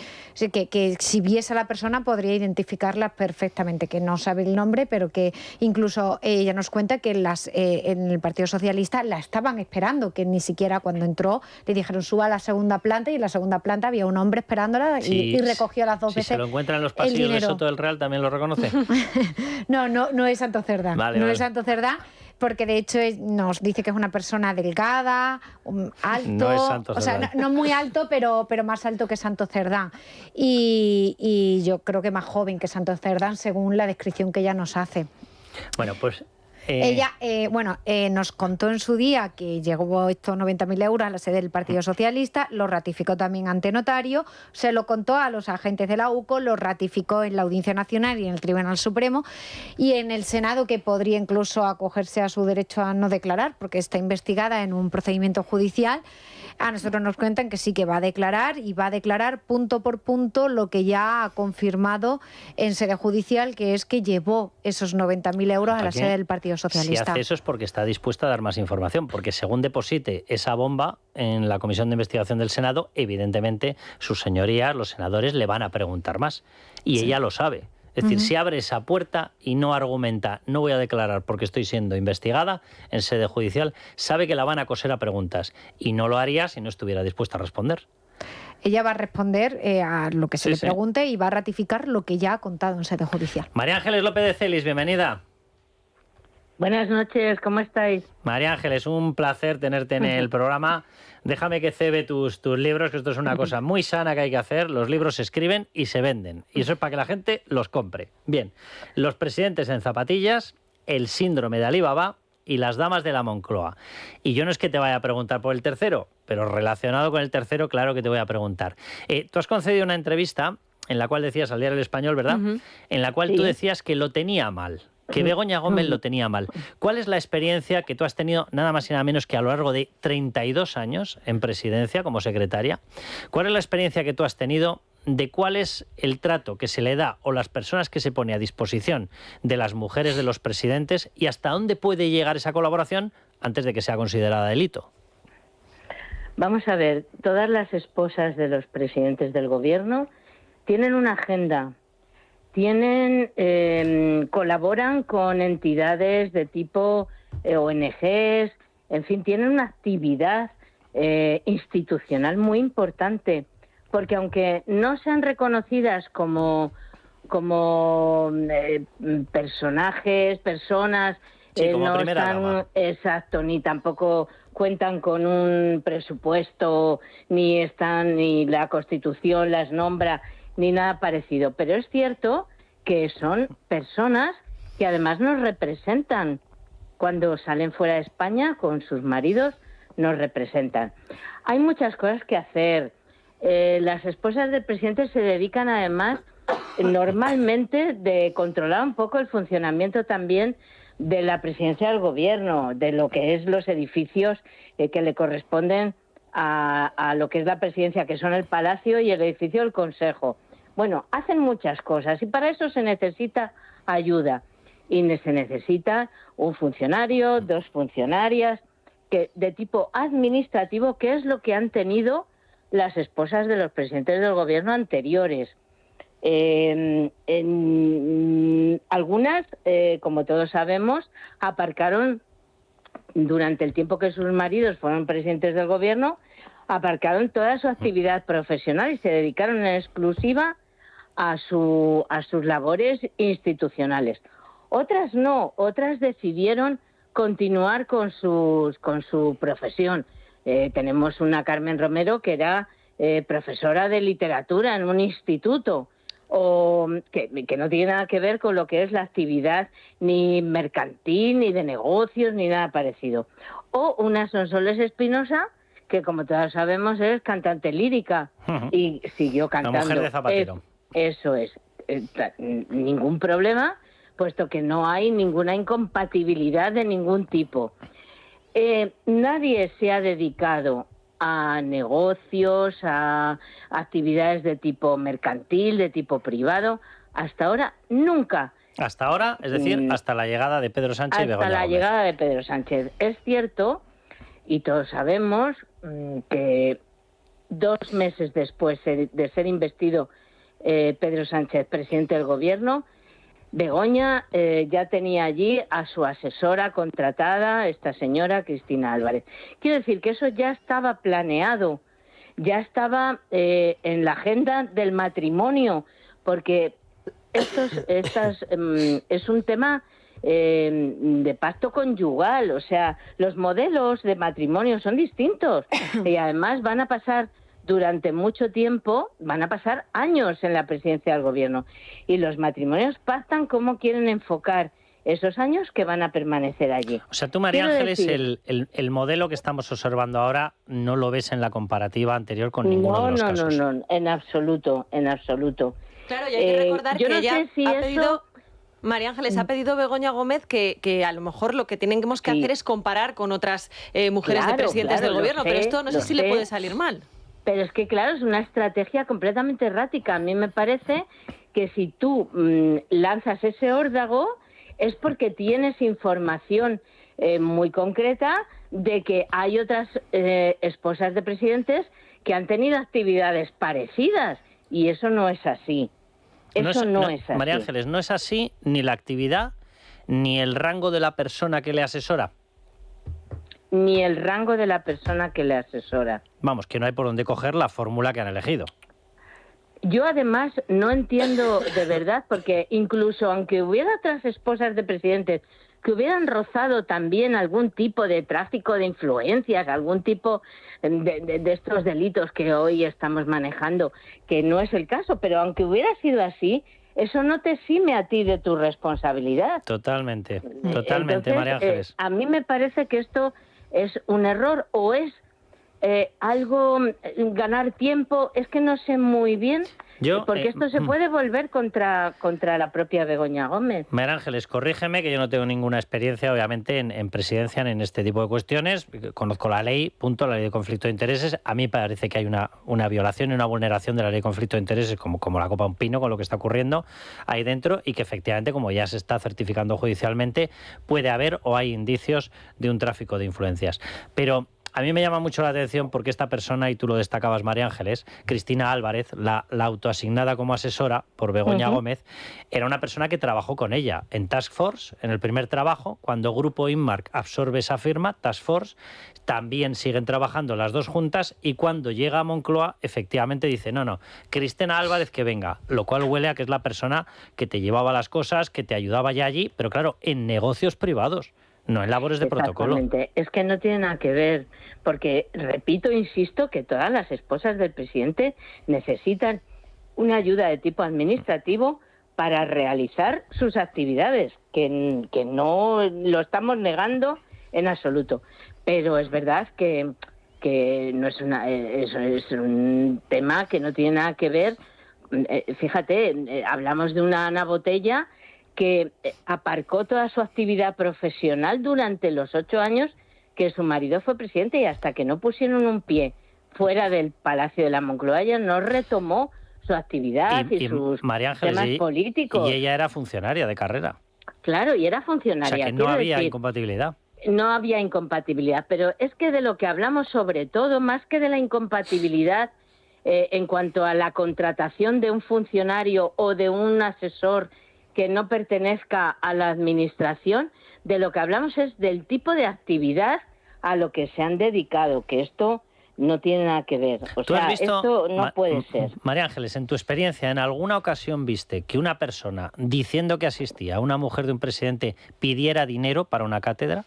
viese a la persona podría identificarla perfectamente, que no sabe el nombre, pero que incluso ella nos cuenta que en el Partido Socialista la estaban esperando, que ni siquiera cuando entró le dijeron suba a la segunda planta, y en la segunda planta había un hombre esperándola y recogió las 2 veces. Si se lo encuentra en los pasillos de Soto del Real, ¿también lo reconoce? No es Santo Cerdán. Vale. Es Santo Cerdán, porque de hecho nos dice que es una persona delgada, alto, no es Santo Cerdán. O sea, no muy alto, pero más alto que Santo Cerdán. Y yo creo que más joven que Santo Cerdán, según la descripción que ella nos hace. Bueno, pues... Ella nos contó en su día que llegó estos 90.000 euros a la sede del Partido Socialista, lo ratificó también ante notario, se lo contó a los agentes de la UCO, lo ratificó en la Audiencia Nacional y en el Tribunal Supremo, y en el Senado, que podría incluso acogerse a su derecho a no declarar, porque está investigada en un procedimiento judicial. A nosotros nos cuentan que sí, que va a declarar, y va a declarar punto por punto lo que ya ha confirmado en sede judicial, que es que llevó esos 90.000 euros a la sede del Partido Socialista. Si hace eso es porque está dispuesta a dar más información, porque según deposite esa bomba en la Comisión de Investigación del Senado, evidentemente sus señorías, los senadores, le van a preguntar más. Y ella lo sabe. Es decir, si abre esa puerta y no argumenta, no voy a declarar porque estoy siendo investigada en sede judicial, sabe que la van a coser a preguntas, y no lo haría si no estuviera dispuesta a responder. Ella va a responder a lo que se le pregunte, y va a ratificar lo que ya ha contado en sede judicial. María Ángeles López de Celis, bienvenida. Buenas noches, ¿cómo estáis? María Ángeles, un placer tenerte en el programa. Déjame que cebe tus libros, que esto es una cosa muy sana que hay que hacer. Los libros se escriben y se venden, y eso es para que la gente los compre. Bien, Los presidentes en zapatillas, El síndrome de Alibaba y Las damas de la Moncloa. Y yo no es que te vaya a preguntar por el tercero, pero relacionado con el tercero, claro que te voy a preguntar. Tú has concedido una entrevista en la cual decías al Diario El Español, ¿verdad? En la cual tú decías que lo tenía mal, que Begoña Gómez lo tenía mal. ¿Cuál es la experiencia que tú has tenido, nada más y nada menos que a lo largo de 32 años en presidencia como secretaria? ¿Cuál es la experiencia que tú has tenido de cuál es el trato que se le da o las personas que se pone a disposición de las mujeres de los presidentes, y hasta dónde puede llegar esa colaboración antes de que sea considerada delito? Vamos a ver, todas las esposas de los presidentes del gobierno tienen una agenda. Colaboran con entidades de tipo ONGs, en fin, tienen una actividad institucional muy importante, porque aunque no sean reconocidas como personas, como no primera dama. Exacto, ni tampoco cuentan con un presupuesto, ni la Constitución las nombra, ni nada parecido. Pero es cierto que son personas que además nos representan. Cuando salen fuera de España con sus maridos, nos representan. Hay muchas cosas que hacer. Las esposas del presidente se dedican además normalmente de controlar un poco el funcionamiento también de la presidencia del gobierno, de lo que es los edificios que le corresponden a lo que es la presidencia, que son el Palacio y el edificio del Consejo. Bueno, hacen muchas cosas, y para eso se necesita ayuda, y se necesita un funcionario, 2 funcionarias de tipo administrativo, que es lo que han tenido las esposas de los presidentes del gobierno anteriores. Algunas, como todos sabemos, aparcaron durante el tiempo que sus maridos fueron presidentes del gobierno, aparcaron toda su actividad profesional y se dedicaron en exclusiva a sus labores institucionales. Otras no, otras decidieron continuar con su profesión. Tenemos una Carmen Romero que era profesora de literatura en un instituto, o que no tiene nada que ver con lo que es la actividad ni mercantil, ni de negocios, ni nada parecido. O una Sonsoles Espinosa, que como todos sabemos es cantante lírica y siguió cantando. La mujer de Zapatero. Eso es. Ningún problema, puesto que no hay ninguna incompatibilidad de ningún tipo. Nadie se ha dedicado a negocios, a actividades de tipo mercantil, de tipo privado, hasta ahora nunca, Hasta ahora, es decir, hasta la llegada de Pedro Sánchez y Begoña Gómez. Hasta la llegada de Pedro Sánchez. Es cierto, y todos sabemos, que 2 meses después de ser investido Pedro Sánchez presidente del Gobierno, Begoña ya tenía allí a su asesora contratada, esta señora Cristina Álvarez. Quiero decir que eso ya estaba planeado, ya estaba en la agenda del matrimonio, porque es un tema de pacto conyugal, o sea, los modelos de matrimonio son distintos y además van a pasar durante mucho tiempo, van a pasar años en la presidencia del Gobierno y los matrimonios pactan cómo quieren enfocar esos años que van a permanecer allí. O sea, tú, María Ángeles, el modelo que estamos observando ahora no lo ves en la comparativa anterior con ninguno de los casos. No, en absoluto, en absoluto. Claro, y hay que recordar que ella ha pedido... María Ángeles, ha pedido Begoña Gómez que a lo mejor lo que tenemos que hacer es comparar con otras mujeres de presidentes del Gobierno, pero esto no sé si le puede salir mal. Pero es que, claro, es una estrategia completamente errática. A mí me parece que si tú lanzas ese órdago es porque tienes información muy concreta de que hay otras esposas de presidentes que han tenido actividades parecidas y eso no es así. Eso no es así. María Ángeles, no es así ni la actividad ni el rango de la persona que le asesora. Ni el rango de la persona que le asesora. Vamos, que no hay por dónde coger la fórmula que han elegido. Yo además no entiendo de verdad, porque incluso aunque hubiera otras esposas de presidentes que hubieran rozado también algún tipo de tráfico de influencias, algún tipo de estos delitos que hoy estamos manejando, que no es el caso, pero aunque hubiera sido así, eso no te exime a ti de tu responsabilidad. Totalmente, Entonces, María Ángeles. A mí me parece que esto es un error o es algo, ganar tiempo, es que no sé muy bien, porque esto se puede volver contra la propia Begoña Gómez. María Ángeles, corrígeme, que yo no tengo ninguna experiencia, obviamente, en presidencia, en este tipo de cuestiones. Conozco la ley, punto, la ley de conflicto de intereses. A mí parece que hay una violación y una vulneración de la ley de conflicto de intereses, como la copa de un pino, con lo que está ocurriendo ahí dentro, y que efectivamente, como ya se está certificando judicialmente, puede haber o hay indicios de un tráfico de influencias. Pero a mí me llama mucho la atención porque esta persona, y tú lo destacabas, María Ángeles, Cristina Álvarez, la autoasignada como asesora por Begoña Gómez, era una persona que trabajó con ella en Task Force, en el primer trabajo, cuando Grupo Inmark absorbe esa firma, Task Force, también siguen trabajando las dos juntas, y cuando llega a Moncloa, efectivamente dice, no, Cristina Álvarez que venga, lo cual huele a que es la persona que te llevaba las cosas, que te ayudaba ya allí, pero claro, en negocios privados. No en labores de protocolo. Es que no tiene nada que ver, porque, repito, insisto, que todas las esposas del presidente necesitan una ayuda de tipo administrativo para realizar sus actividades, que no lo estamos negando en absoluto. Pero es verdad que no es eso es un tema que no tiene nada que ver. Fíjate, hablamos de una Ana Botella que aparcó toda su actividad profesional durante los 8 años que su marido fue presidente, y hasta que no pusieron un pie fuera del Palacio de la Moncloa, ella no retomó su actividad y sus temas políticos. Y ella era funcionaria de carrera. Claro, y era funcionaria. O sea, que no había incompatibilidad. No había incompatibilidad, pero es que de lo que hablamos sobre todo, más que de la incompatibilidad en cuanto a la contratación de un funcionario o de un asesor que no pertenezca a la administración, de lo que hablamos es del tipo de actividad a lo que se han dedicado, que esto no tiene nada que ver. O sea, esto no puede ser. María Ángeles, en tu experiencia, ¿en alguna ocasión viste que una persona, diciendo que asistía a una mujer de un presidente, pidiera dinero para una cátedra?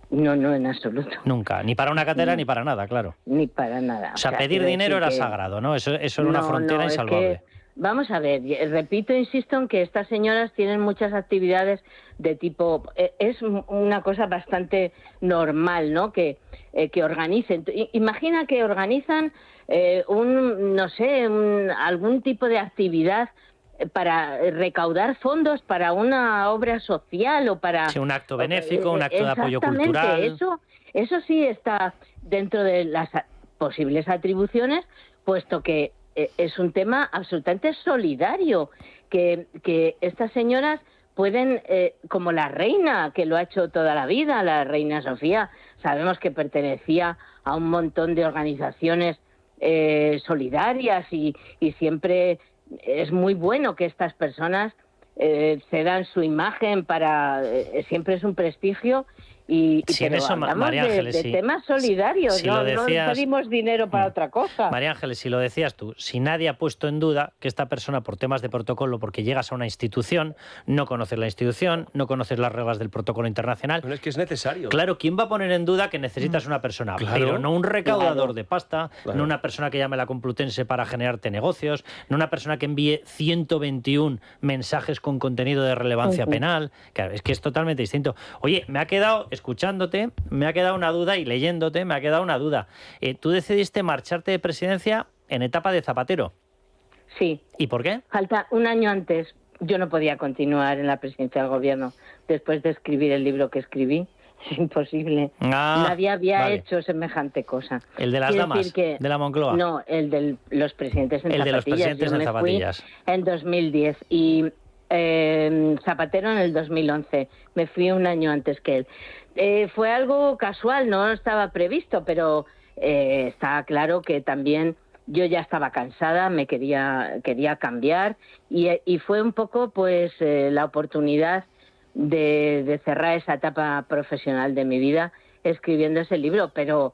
No, en absoluto. Nunca, ni para una cátedra ni para nada, claro. Ni para nada. O sea, pedir dinero era sagrado, ¿no? Eso era una frontera insalvable. Vamos a ver, repito, insisto en que estas señoras tienen muchas actividades de tipo... Es una cosa bastante normal, ¿no? Que organicen. Imagina que organizan algún tipo de actividad para recaudar fondos para una obra social o para... Sí, un acto benéfico, un acto de apoyo cultural. Eso sí está dentro de las posibles atribuciones, puesto que es un tema absolutamente solidario, que estas señoras pueden, como la reina, que lo ha hecho toda la vida, la reina Sofía, sabemos que pertenecía a un montón de organizaciones solidarias y siempre es muy bueno que estas personas se dan su imagen siempre es un prestigio. Y sí, en eso, María Ángeles, de temas solidarios, no pedimos dinero para otra cosa. María Ángeles, si lo decías tú, si nadie ha puesto en duda que esta persona, por temas de protocolo, porque llegas a una institución, no conoces la institución, no conoces las reglas del protocolo internacional. Pero es que es necesario. Claro, ¿quién va a poner en duda que necesitas una persona? Claro, pero no un recaudador de pasta, no una persona que llame a la Complutense para generarte negocios, no una persona que envíe 121 mensajes con contenido de relevancia penal. Claro, es que es totalmente distinto. Oye, me ha quedado... Escuchándote, me ha quedado una duda y leyéndote, me ha quedado una duda. Tú decidiste marcharte de presidencia en etapa de Zapatero. Sí. ¿Y por qué? Falta un año antes. Yo no podía continuar en la presidencia del gobierno después de escribir el libro que escribí. Es imposible. Nadie había hecho semejante cosa. ¿El de las damas? ¿De la Moncloa? No, el de los presidentes en zapatillas. El de los presidentes en zapatillas. En 2010 y Zapatero en el 2011. Me fui un año antes que él. Fue algo casual, no estaba previsto, pero está claro que también yo ya estaba cansada, me quería cambiar y fue un poco pues la oportunidad de cerrar esa etapa profesional de mi vida escribiendo ese libro, pero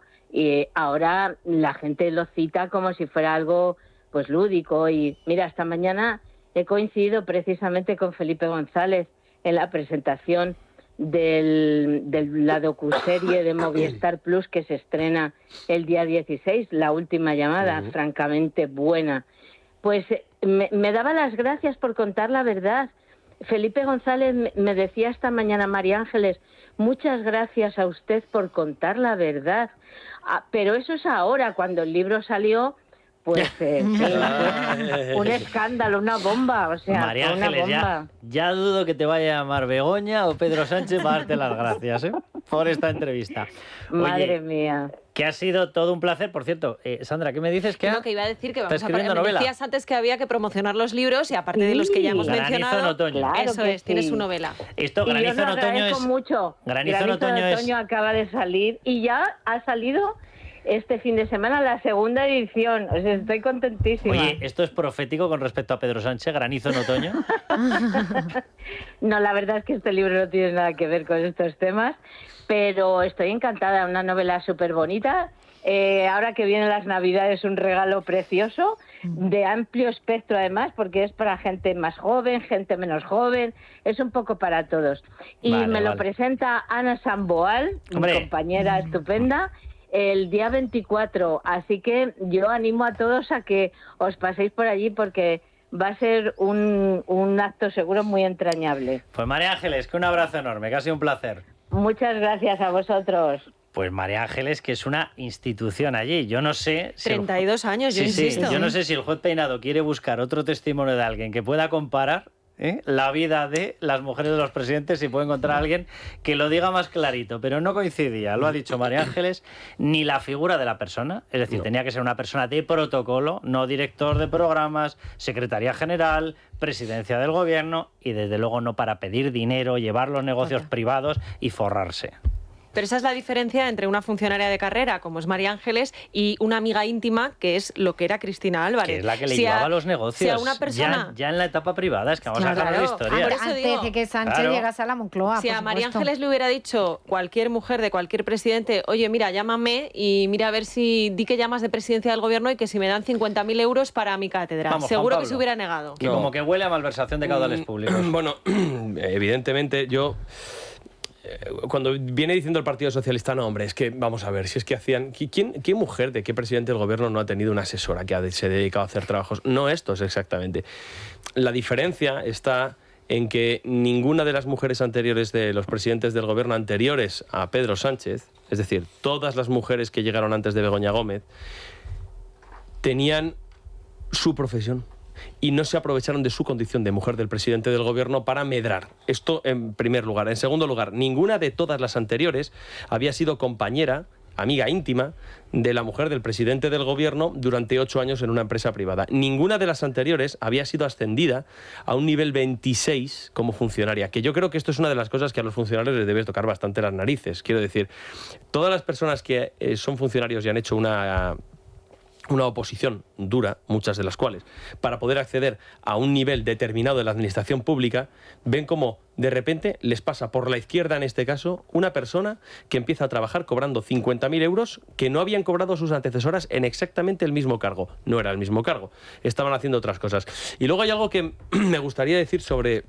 ahora la gente lo cita como si fuera algo pues lúdico y mira, esta mañana he coincidido precisamente con Felipe González en la presentación de la docuserie de Movistar Plus que se estrena el día 16, La última llamada, francamente buena. Pues me daba las gracias por contar la verdad. Felipe González me decía esta mañana, María Ángeles, muchas gracias a usted por contar la verdad. Pero eso es ahora, cuando el libro salió, pues un escándalo, una bomba, o sea, María una Ángeles, bomba. Ya dudo que te vaya a llamar Begoña o Pedro Sánchez para darte las gracias por esta entrevista. Madre mía. Que ha sido todo un placer. Por cierto, Sandra, ¿qué me dices? Que iba a decir que vamos a novela. Me decías antes que había que promocionar los libros y aparte de los que ya hemos mencionado, en otoño. Claro, eso es, tiene su novela. Esto, Granizo en otoño es mucho. Granizo en otoño acaba de salir y ya ha salido este fin de semana la segunda edición. O sea, estoy contentísima. Oye, ¿esto es profético con respecto a Pedro Sánchez, Granizo en otoño? No, la verdad es que este libro no tiene nada que ver con estos temas, pero estoy encantada, una novela súper bonita. Ahora que vienen las Navidades, un regalo precioso, de amplio espectro además, porque es para gente más joven, gente menos joven, es un poco para todos. Y me lo presenta Ana Samboal, mi compañera estupenda, el día 24, así que yo animo a todos a que os paséis por allí porque va a ser un acto seguro muy entrañable. Pues María Ángeles, que un abrazo enorme, que ha sido un placer. Muchas gracias a vosotros. Pues María Ángeles, que es una institución allí. Yo no sé... Si 32 años, yo insisto. Sí, yo no sé si el juez Peinado quiere buscar otro testimonio de alguien que pueda comparar la vida de las mujeres de los presidentes, si puede encontrar a alguien que lo diga más clarito, pero no coincidía, lo ha dicho María Ángeles, ni la figura de la persona, es decir, tenía que ser una persona de protocolo, no director de programas, secretaría general, presidencia del gobierno y desde luego no para pedir dinero, llevar los negocios privados y forrarse. Pero esa es la diferencia entre una funcionaria de carrera, como es María Ángeles, y una amiga íntima, que es lo que era Cristina Álvarez. Que es la que le llevaba los negocios. Si a una persona... ya en la etapa privada, es que vamos a acabar la historia. Antes de que Sánchez llegase a la Moncloa, si a María Ángeles le hubiera dicho cualquier mujer de cualquier presidente, oye, mira, llámame y mira a ver si di que llamas de presidencia del gobierno y que si me dan 50.000 euros para mi cátedra. Vamos, seguro que se hubiera negado. Que como que huele a malversación de caudales públicos. Bueno, evidentemente yo... Cuando viene diciendo el Partido Socialista, no, hombre, es que vamos a ver, si es que hacían... ¿Qué mujer de qué presidente del gobierno no ha tenido una asesora que se ha dedicado a hacer trabajos? No estos exactamente. La diferencia está en que ninguna de las mujeres anteriores de los presidentes del gobierno anteriores a Pedro Sánchez, es decir, todas las mujeres que llegaron antes de Begoña Gómez, tenían su profesión. Y no se aprovecharon de su condición de mujer del presidente del gobierno para medrar. Esto en primer lugar. En segundo lugar, ninguna de todas las anteriores había sido compañera amiga íntima de la mujer del presidente del gobierno durante 8 años en una empresa privada. Ninguna de las anteriores había sido ascendida a un nivel 26 como funcionaria, que yo creo que esto es una de las cosas que a los funcionarios les debe tocar bastante las narices. Quiero decir, todas las personas que son funcionarios y han hecho una oposición dura, muchas de las cuales, para poder acceder a un nivel determinado de la administración pública, ven como de repente les pasa por la izquierda, en este caso, una persona que empieza a trabajar cobrando 50.000 euros que no habían cobrado sus antecesoras en exactamente el mismo cargo. No era el mismo cargo, estaban haciendo otras cosas. Y luego hay algo que me gustaría decir sobre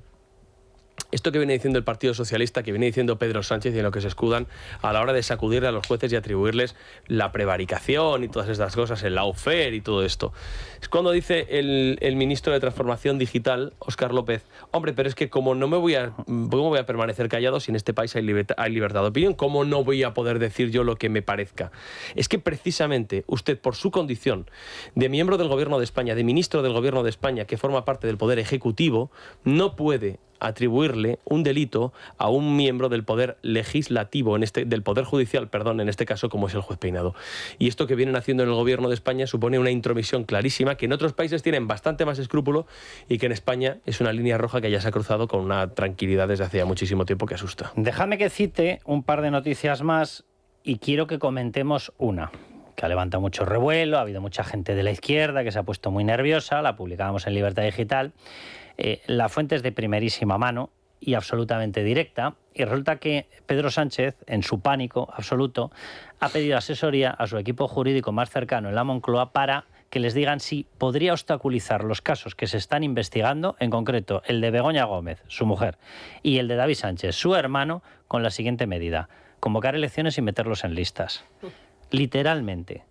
esto que viene diciendo el Partido Socialista, que viene diciendo Pedro Sánchez y en lo que se escudan a la hora de sacudirle a los jueces y atribuirles la prevaricación y todas estas cosas, el lawfare y todo esto. Es cuando dice el ministro de Transformación Digital, Óscar López, hombre, pero es que ¿cómo voy a permanecer callado si en este país hay libertad de opinión? ¿Cómo no voy a poder decir yo lo que me parezca? Es que precisamente usted, por su condición de miembro del Gobierno de España, de ministro del Gobierno de España, que forma parte del Poder Ejecutivo, no puede atribuirle un delito a un miembro del Poder Legislativo, del Poder Judicial, perdón, en este caso, como es el juez Peinado. Y esto que vienen haciendo en el Gobierno de España supone una intromisión clarísima que en otros países tienen bastante más escrúpulo y que en España es una línea roja que ya se ha cruzado con una tranquilidad desde hace muchísimo tiempo que asusta. Déjame que cite un par de noticias más y quiero que comentemos una que ha levantado mucho revuelo, ha habido mucha gente de la izquierda que se ha puesto muy nerviosa, la publicábamos en Libertad Digital. La fuente es de primerísima mano y absolutamente directa, y resulta que Pedro Sánchez, en su pánico absoluto, ha pedido asesoría a su equipo jurídico más cercano en la Moncloa para que les digan si podría obstaculizar los casos que se están investigando, en concreto el de Begoña Gómez, su mujer, y el de David Sánchez, su hermano, con la siguiente medida: convocar elecciones y meterlos en listas. Literalmente.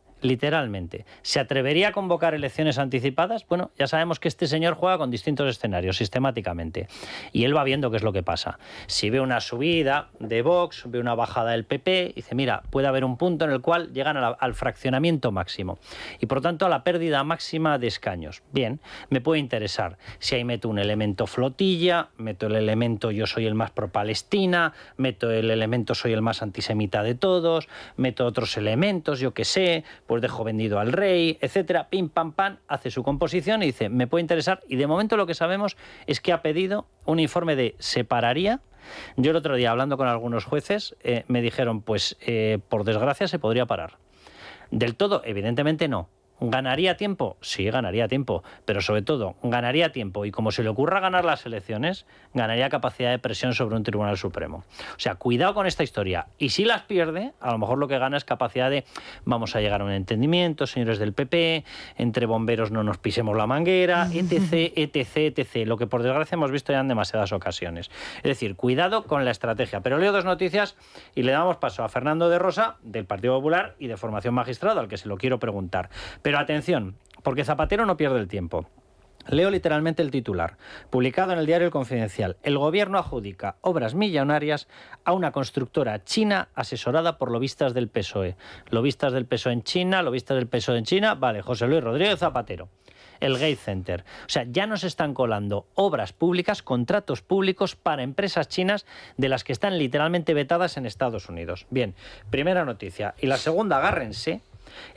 ¿Se atrevería a convocar elecciones anticipadas? Bueno, ya sabemos que este señor juega con distintos escenarios sistemáticamente y él va viendo qué es lo que pasa. Si ve una subida de Vox, ve una bajada del PP, dice, mira, puede haber un punto en el cual llegan al fraccionamiento máximo y por tanto a la pérdida máxima de escaños. Bien, me puede interesar. Si ahí meto un elemento flotilla, meto el elemento yo soy el más pro Palestina, meto el elemento soy el más antisemita de todos, meto otros elementos, yo qué sé, pues dejo vendido al rey, etcétera, pim, pam, pam, hace su composición y dice, me puede interesar, y de momento lo que sabemos es que ha pedido un informe de separaría. Yo el otro día, hablando con algunos jueces, me dijeron, pues, por desgracia se podría parar. Del todo, evidentemente no. ¿Ganaría tiempo? Sí, ganaría tiempo, pero sobre todo, ganaría tiempo y como se le ocurra ganar las elecciones, ganaría capacidad de presión sobre un Tribunal Supremo. O sea, cuidado con esta historia. Y si las pierde, a lo mejor lo que gana es capacidad de vamos a llegar a un entendimiento, señores del PP, entre bomberos no nos pisemos la manguera, etc, etc, etc. Lo que por desgracia hemos visto ya en demasiadas ocasiones. Es decir, cuidado con la estrategia. Pero leo dos noticias y le damos paso a Fernando de Rosa, del Partido Popular y de formación magistrado, al que se lo quiero preguntar. Pero atención, porque Zapatero no pierde el tiempo. Leo literalmente el titular, publicado en el diario El Confidencial. El gobierno adjudica obras millonarias a una constructora china asesorada por lobistas del PSOE. Lobistas del PSOE en China, lobistas del PSOE en China, vale, José Luis Rodríguez Zapatero. El Gate Center. O sea, ya nos están colando obras públicas, contratos públicos para empresas chinas de las que están literalmente vetadas en Estados Unidos. Bien, primera noticia. Y la segunda, agárrense.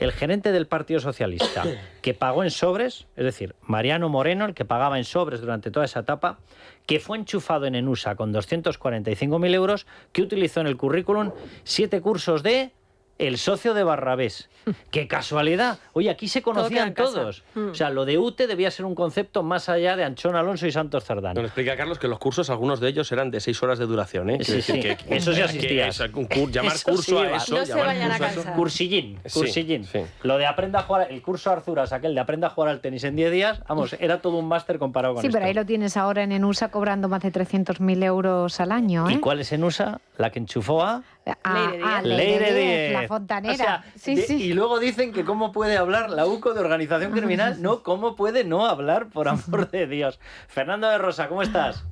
El gerente del Partido Socialista, que pagó en sobres, es decir, Mariano Moreno, el que pagaba en sobres durante toda esa etapa, que fue enchufado en ENUSA con 245.000 euros, que utilizó en el currículum 7 cursos de el socio de Barrabés. ¡Qué casualidad! Oye, aquí se conocían todos. O sea, lo de UTE debía ser un concepto más allá de Anchón Alonso y Santos Cerdán. Nos explica Carlos que los cursos, algunos de ellos eran de 6 horas de duración, ¿eh? Sí, sí. Que eso sí asistías. Llamar eso curso sí, a eso. No se vayan a cansar. Cursillín. Sí. Lo de aprenda a jugar, el curso Arzuras, aquel de aprenda a jugar al tenis en 10 días, vamos, era todo un máster comparado con esto. Sí, pero ahí lo tienes ahora en ENUSA cobrando más de 300.000 euros al año, ¿eh? ¿Y cuál es ENUSA? La que enchufó a Leire Díez, la fontanera. O sea, y luego dicen que cómo puede hablar la UCO de organización criminal. No, ¿cómo puede no hablar, por amor de Dios? Fernando de Rosa, ¿cómo estás?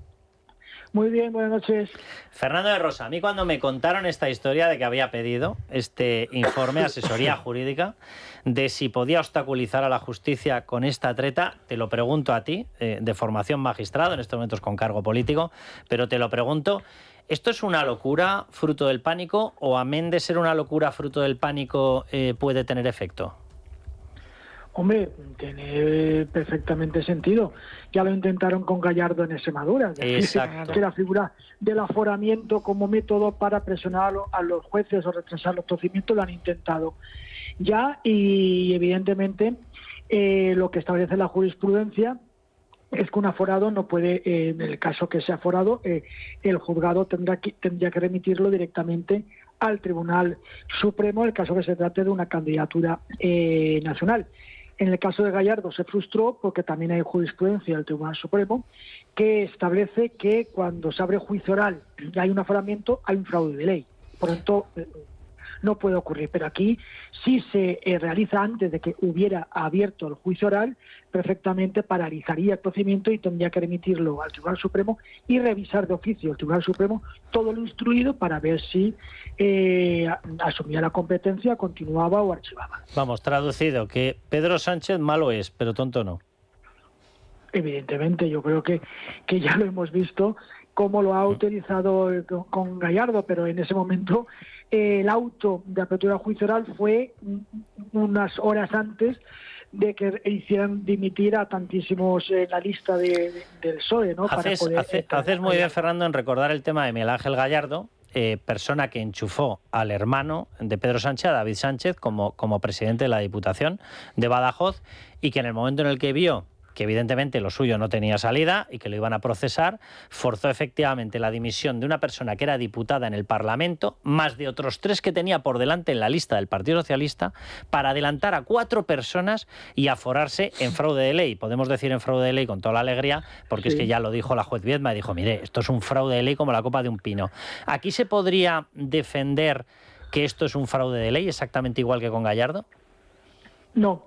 Muy bien, buenas noches. Fernando de Rosa, a mí cuando me contaron esta historia de que había pedido este informe, asesoría jurídica, de si podía obstaculizar a la justicia con esta treta, te lo pregunto a ti, de formación magistrado, en estos momentos con cargo político, pero te lo pregunto, ¿esto es una locura fruto del pánico o, amén de ser una locura fruto del pánico, puede tener efecto? Hombre, tiene perfectamente sentido. Ya lo intentaron con Gallardo en Extremadura. Exacto. Que la figura del aforamiento como método para presionar a los jueces o retrasar los procedimientos lo han intentado ya, y evidentemente lo que establece la jurisprudencia es que un aforado no puede, en el caso que sea aforado, el juzgado tendría que remitirlo directamente al Tribunal Supremo en el caso que se trate de una candidatura nacional. En el caso de Gallardo se frustró porque también hay jurisprudencia del Tribunal Supremo que establece que cuando se abre juicio oral y hay un aforamiento, hay un fraude de ley. Por lo tanto, no puede ocurrir. Pero aquí sí se realiza antes de que hubiera abierto el juicio oral, perfectamente paralizaría el procedimiento y tendría que remitirlo al Tribunal Supremo y revisar de oficio el Tribunal Supremo todo lo instruido para ver si asumía la competencia, continuaba o archivaba. Vamos, traducido, que Pedro Sánchez malo es, pero tonto no. Evidentemente, yo creo que ya lo hemos visto cómo lo ha utilizado con Gallardo, pero en ese momento el auto de apertura de juicio oral fue unas horas antes de que hicieran dimitir a tantísimos en la lista del PSOE, ¿no? Haces muy bien, Fernando, en recordar el tema de Miguel Ángel Gallardo, persona que enchufó al hermano de Pedro Sánchez, a David Sánchez, como presidente de la Diputación de Badajoz, y que en el momento en el que vio que evidentemente lo suyo no tenía salida y que lo iban a procesar, forzó efectivamente la dimisión de una persona que era diputada en el Parlamento, más de otros 3 que tenía por delante en la lista del Partido Socialista, para adelantar a 4 personas y aforarse en fraude de ley. Podemos decir en fraude de ley con toda la alegría, porque sí, es que ya lo dijo la juez Viedma, y dijo, mire, esto es un fraude de ley como la copa de un pino. ¿Aquí se podría defender que esto es un fraude de ley exactamente igual que con Gallardo? No.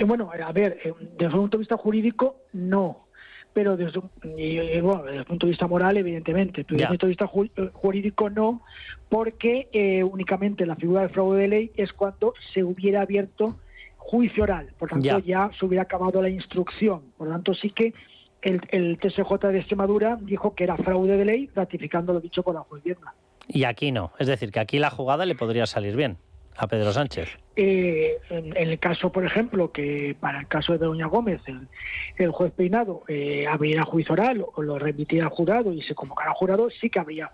Bueno, a ver, desde un punto de vista jurídico, no. Pero desde el punto de vista moral, evidentemente. Pero desde el punto de vista jurídico, no, porque únicamente la figura del fraude de ley es cuando se hubiera abierto juicio oral. Por tanto, ya se hubiera acabado la instrucción. Por lo tanto, sí que el TSJ de Extremadura dijo que era fraude de ley, ratificando lo dicho por la juez Viedma. Y aquí no. Es decir, que aquí la jugada le podría salir bien a Pedro Sánchez. En el caso, por ejemplo, que para el caso de Begoña Gómez, el juez Peinado abriera juicio oral o lo remitiera al jurado y se convocara al jurado, sí que habría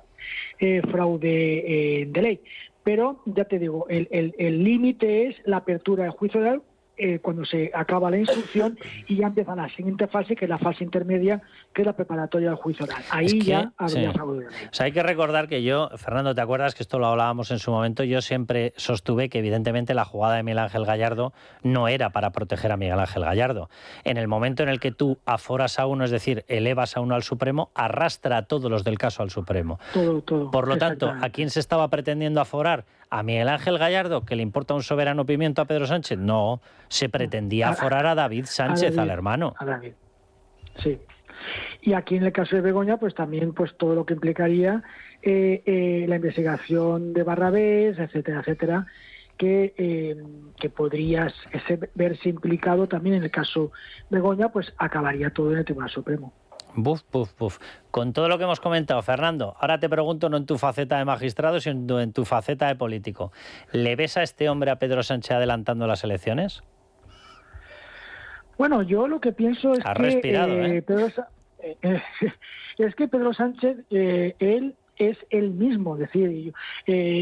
fraude de ley. Pero, ya te digo, el límite es la apertura del juicio oral cuando se acaba la instrucción y ya empieza la siguiente fase, que es la fase intermedia, que es la preparatoria del juicio oral. Ahí ya habría fraude de ley. O sea, hay que recordar que yo, Fernando, ¿te acuerdas que esto lo hablábamos en su momento? Yo siempre sostuve que evidentemente la jugada de Miguel Ángel Gallardo no era para proteger a Miguel Ángel Gallardo. En el momento en el que tú aforas a uno, es decir, elevas a uno al Supremo, arrastra a todos los del caso al Supremo. Todo. Por lo tanto, ¿a quién se estaba pretendiendo aforar? ¿A Miguel Ángel Gallardo, que le importa un soberano pimiento a Pedro Sánchez? No, se pretendía aforar a David Sánchez, al hermano. A David, sí. Y aquí en el caso de Begoña, pues también pues todo lo que implicaría la investigación de Barrabés, etcétera, etcétera, que podría verse implicado también en el caso Begoña, pues acabaría todo en el Tribunal Supremo. Buf. Con todo lo que hemos comentado, Fernando, ahora te pregunto no en tu faceta de magistrado, sino en tu faceta de político. ¿Le ves a este hombre, a Pedro Sánchez, adelantando las elecciones? Bueno, yo lo que pienso es que Pedro Sánchez, él es el mismo, es decir,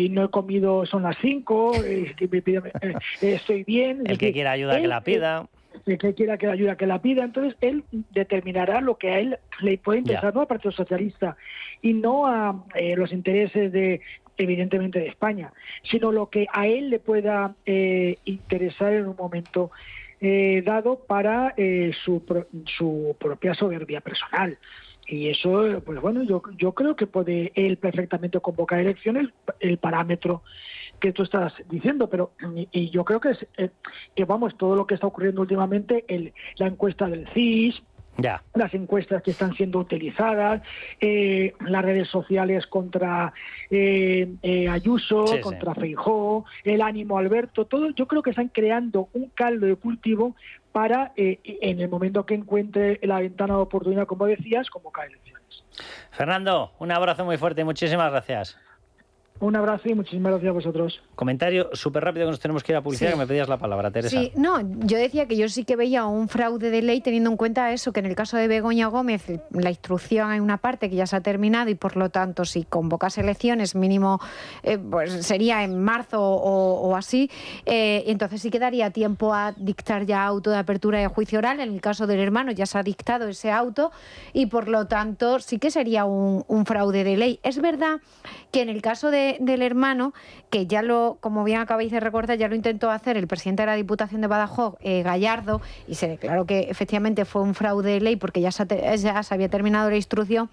no he comido, son las 5, estoy bien. El que quiera ayuda que la pida. El que quiera que la ayuda que la pida, entonces él determinará lo que a él le puede interesar, no al Partido Socialista y no a los intereses evidentemente de España, sino lo que a él le pueda interesar en un momento dado para su propia soberbia personal. Y eso, pues bueno, yo creo que puede él perfectamente convocar elecciones, el parámetro que tú estás diciendo, pero y yo creo que vamos, todo lo que está ocurriendo últimamente, la encuesta del CIS, las encuestas que están siendo utilizadas, las redes sociales contra Ayuso, contra Feijóo, el ánimo Alberto, todo. Yo creo que están creando un caldo de cultivo para, en el momento que encuentre la ventana de oportunidad, como decías, convocar elecciones. Fernando, un abrazo muy fuerte y muchísimas gracias. Un abrazo y muchísimas gracias a vosotros. Comentario súper rápido que nos tenemos que ir a publicidad, que me pedías la palabra, Teresa. Sí, no, yo decía que yo sí que veía un fraude de ley teniendo en cuenta eso, que en el caso de Begoña Gómez la instrucción hay una parte que ya se ha terminado y por lo tanto si convocas elecciones mínimo pues sería en marzo o así, entonces sí que daría tiempo a dictar ya auto de apertura de juicio oral. En el caso del hermano ya se ha dictado ese auto y por lo tanto sí que sería un fraude de ley. Es verdad que en el caso del hermano, que ya como bien acabáis de recordar, ya lo intentó hacer el presidente de la Diputación de Badajoz, Gallardo, y se declaró que efectivamente fue un fraude de ley porque ya se había terminado la instrucción.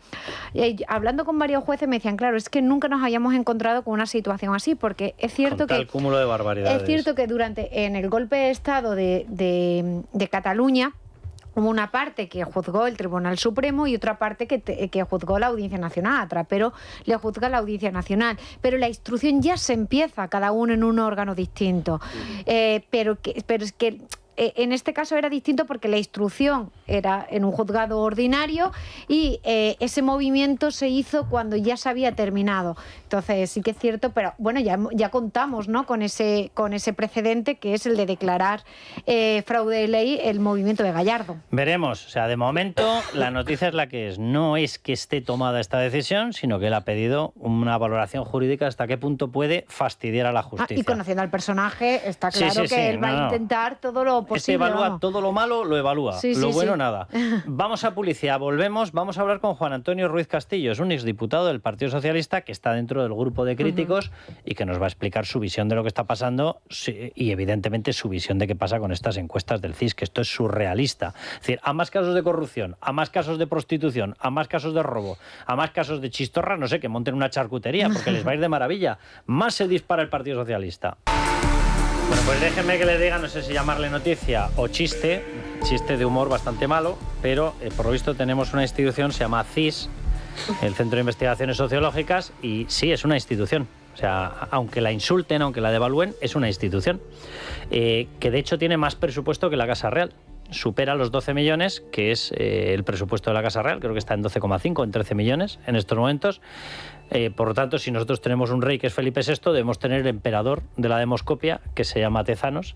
Hablando con varios jueces me decían, claro, es que nunca nos habíamos encontrado con una situación así, porque es cierto que... el cúmulo de barbaridades. Es cierto que en el golpe de Estado de Cataluña, hubo una parte que juzgó el Tribunal Supremo y otra parte que juzgó la Audiencia Nacional. A Trapero le juzga la Audiencia Nacional. Pero la instrucción ya se empieza, cada uno en un órgano distinto. Pero es que en este caso era distinto porque la instrucción era en un juzgado ordinario y ese movimiento se hizo cuando ya se había terminado. Entonces sí que es cierto, pero bueno, ya contamos, ¿no?, con ese precedente que es el de declarar fraude de ley el movimiento de Gallardo. Veremos. O sea, de momento la noticia es la que es. No es que esté tomada esta decisión, sino que él ha pedido una valoración jurídica hasta qué punto puede fastidiar a la justicia. Y conociendo al personaje, está claro que él va a intentar todo lo posible. Evalúa todo lo malo, lo evalúa. Lo bueno, nada. Vamos a publicidad, volvemos. Vamos a hablar con Juan Antonio Ruiz Castillo. Es un exdiputado del Partido Socialista que está dentro del grupo de críticos y que nos va a explicar su visión de lo que está pasando y, evidentemente, su visión de qué pasa con estas encuestas del CIS, que esto es surrealista. Es decir, a más casos de corrupción, a más casos de prostitución, a más casos de robo, a más casos de chistorra, no sé, que monten una charcutería porque les va a ir de maravilla. Más se dispara el Partido Socialista. Bueno, pues déjenme que les diga, no sé si llamarle noticia o chiste de humor bastante malo, pero por lo visto tenemos una institución, se llama CIS, el Centro de Investigaciones Sociológicas, y sí, es una institución. O sea, aunque la insulten, aunque la devalúen, es una institución que de hecho tiene más presupuesto que la Casa Real. Supera los 12 millones, que es el presupuesto de la Casa Real, creo que está en 12,5, en 13 millones en estos momentos. Por lo tanto, si nosotros tenemos un rey que es Felipe VI, debemos tener el emperador de la demoscopia, que se llama Tezanos.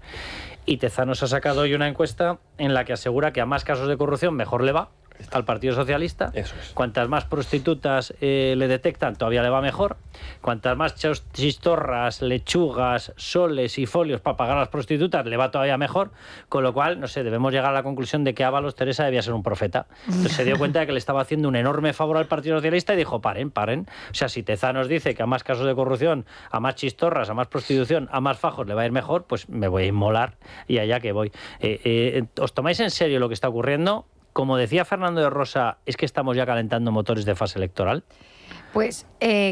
Y Tezanos ha sacado hoy una encuesta en la que asegura que a más casos de corrupción mejor le va al Partido Socialista. Eso es. Cuantas más prostitutas le detectan, todavía le va mejor. Cuantas más chistorras, lechugas, soles y folios para pagar a las prostitutas, le va todavía mejor. Con lo cual, no sé, debemos llegar a la conclusión de que Ábalos, Teresa, debía ser un profeta. Entonces se dio cuenta de que le estaba haciendo un enorme favor al Partido Socialista y dijo, paren. O sea, si Tezanos dice que a más casos de corrupción, a más chistorras, a más prostitución, a más fajos le va a ir mejor, pues me voy a inmolar y allá que voy. ¿Os tomáis en serio lo que está ocurriendo? Como decía Fernando de Rosa, ¿es que estamos ya calentando motores de fase electoral? Pues,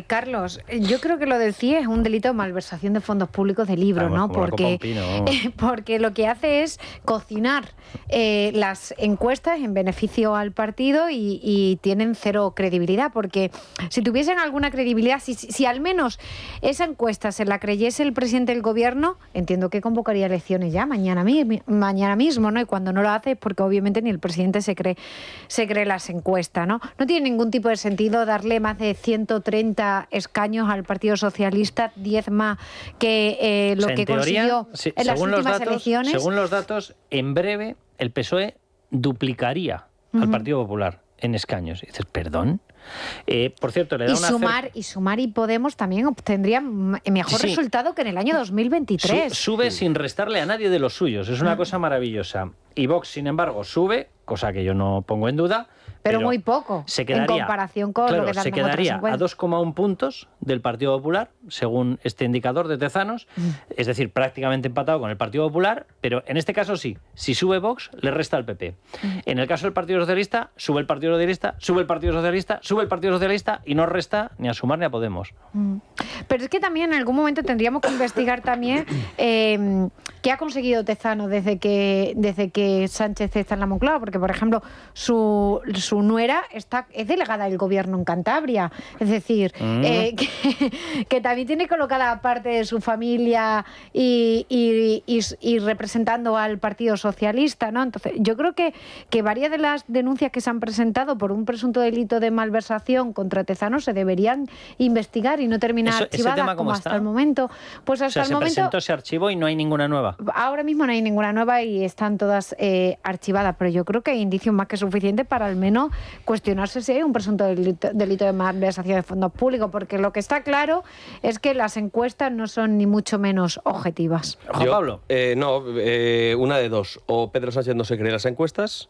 Carlos, yo creo que lo del CIE es un delito de malversación de fondos públicos de libro, ¿no? Porque lo que hace es cocinar las encuestas en beneficio al partido y tienen cero credibilidad, porque si tuviesen alguna credibilidad, si al menos esa encuesta se la creyese el presidente del gobierno, entiendo que convocaría elecciones ya mañana mismo, ¿no? Y cuando no lo hace es porque obviamente ni el presidente se cree las encuestas, ¿no? No tiene ningún tipo de sentido darle más de 130 escaños al Partido Socialista, 10 más que lo que consiguió en las últimas elecciones. Según los datos, en breve el PSOE duplicaría al Partido Popular en escaños. Y dices, ¿perdón? Por cierto, le da Sumar y Podemos también obtendrían mejor resultado que en el año 2023. Sube sin restarle a nadie de los suyos. Es una cosa maravillosa. Y Vox, sin embargo, sube, cosa que yo no pongo en duda. Pero muy poco, en comparación con lo que dan se quedaría a 2,1 puntos del Partido Popular, según este indicador de Tezanos, es decir, prácticamente empatado con el Partido Popular, pero en este caso sí, si sube Vox, le resta al PP. En el caso del Partido Socialista, sube el Partido Socialista, sube el Partido Socialista, sube el Partido Socialista y no resta ni a Sumar ni a Podemos. Pero es que también en algún momento tendríamos que investigar también qué ha conseguido Tezanos desde que Sánchez está en la Moncloa, porque por ejemplo su nuera es delegada del gobierno en Cantabria, es decir, que también tiene colocada parte de su familia y representando al Partido Socialista, ¿no? Entonces yo creo que varias de las denuncias que se han presentado por un presunto delito de malversación contra Tezanos se deberían investigar y no terminar archivada como hasta el momento. Pues hasta el momento se presentó ese archivo y no hay ninguna nueva. Ahora mismo no hay ninguna nueva y están todas archivadas, pero yo creo que hay indicios más que suficientes para al menos cuestionarse si hay un presunto delito de malversación de fondos públicos, porque lo que está claro es que las encuestas no son ni mucho menos objetivas. Juan Pablo. Una de dos. O Pedro Sánchez no se cree las encuestas,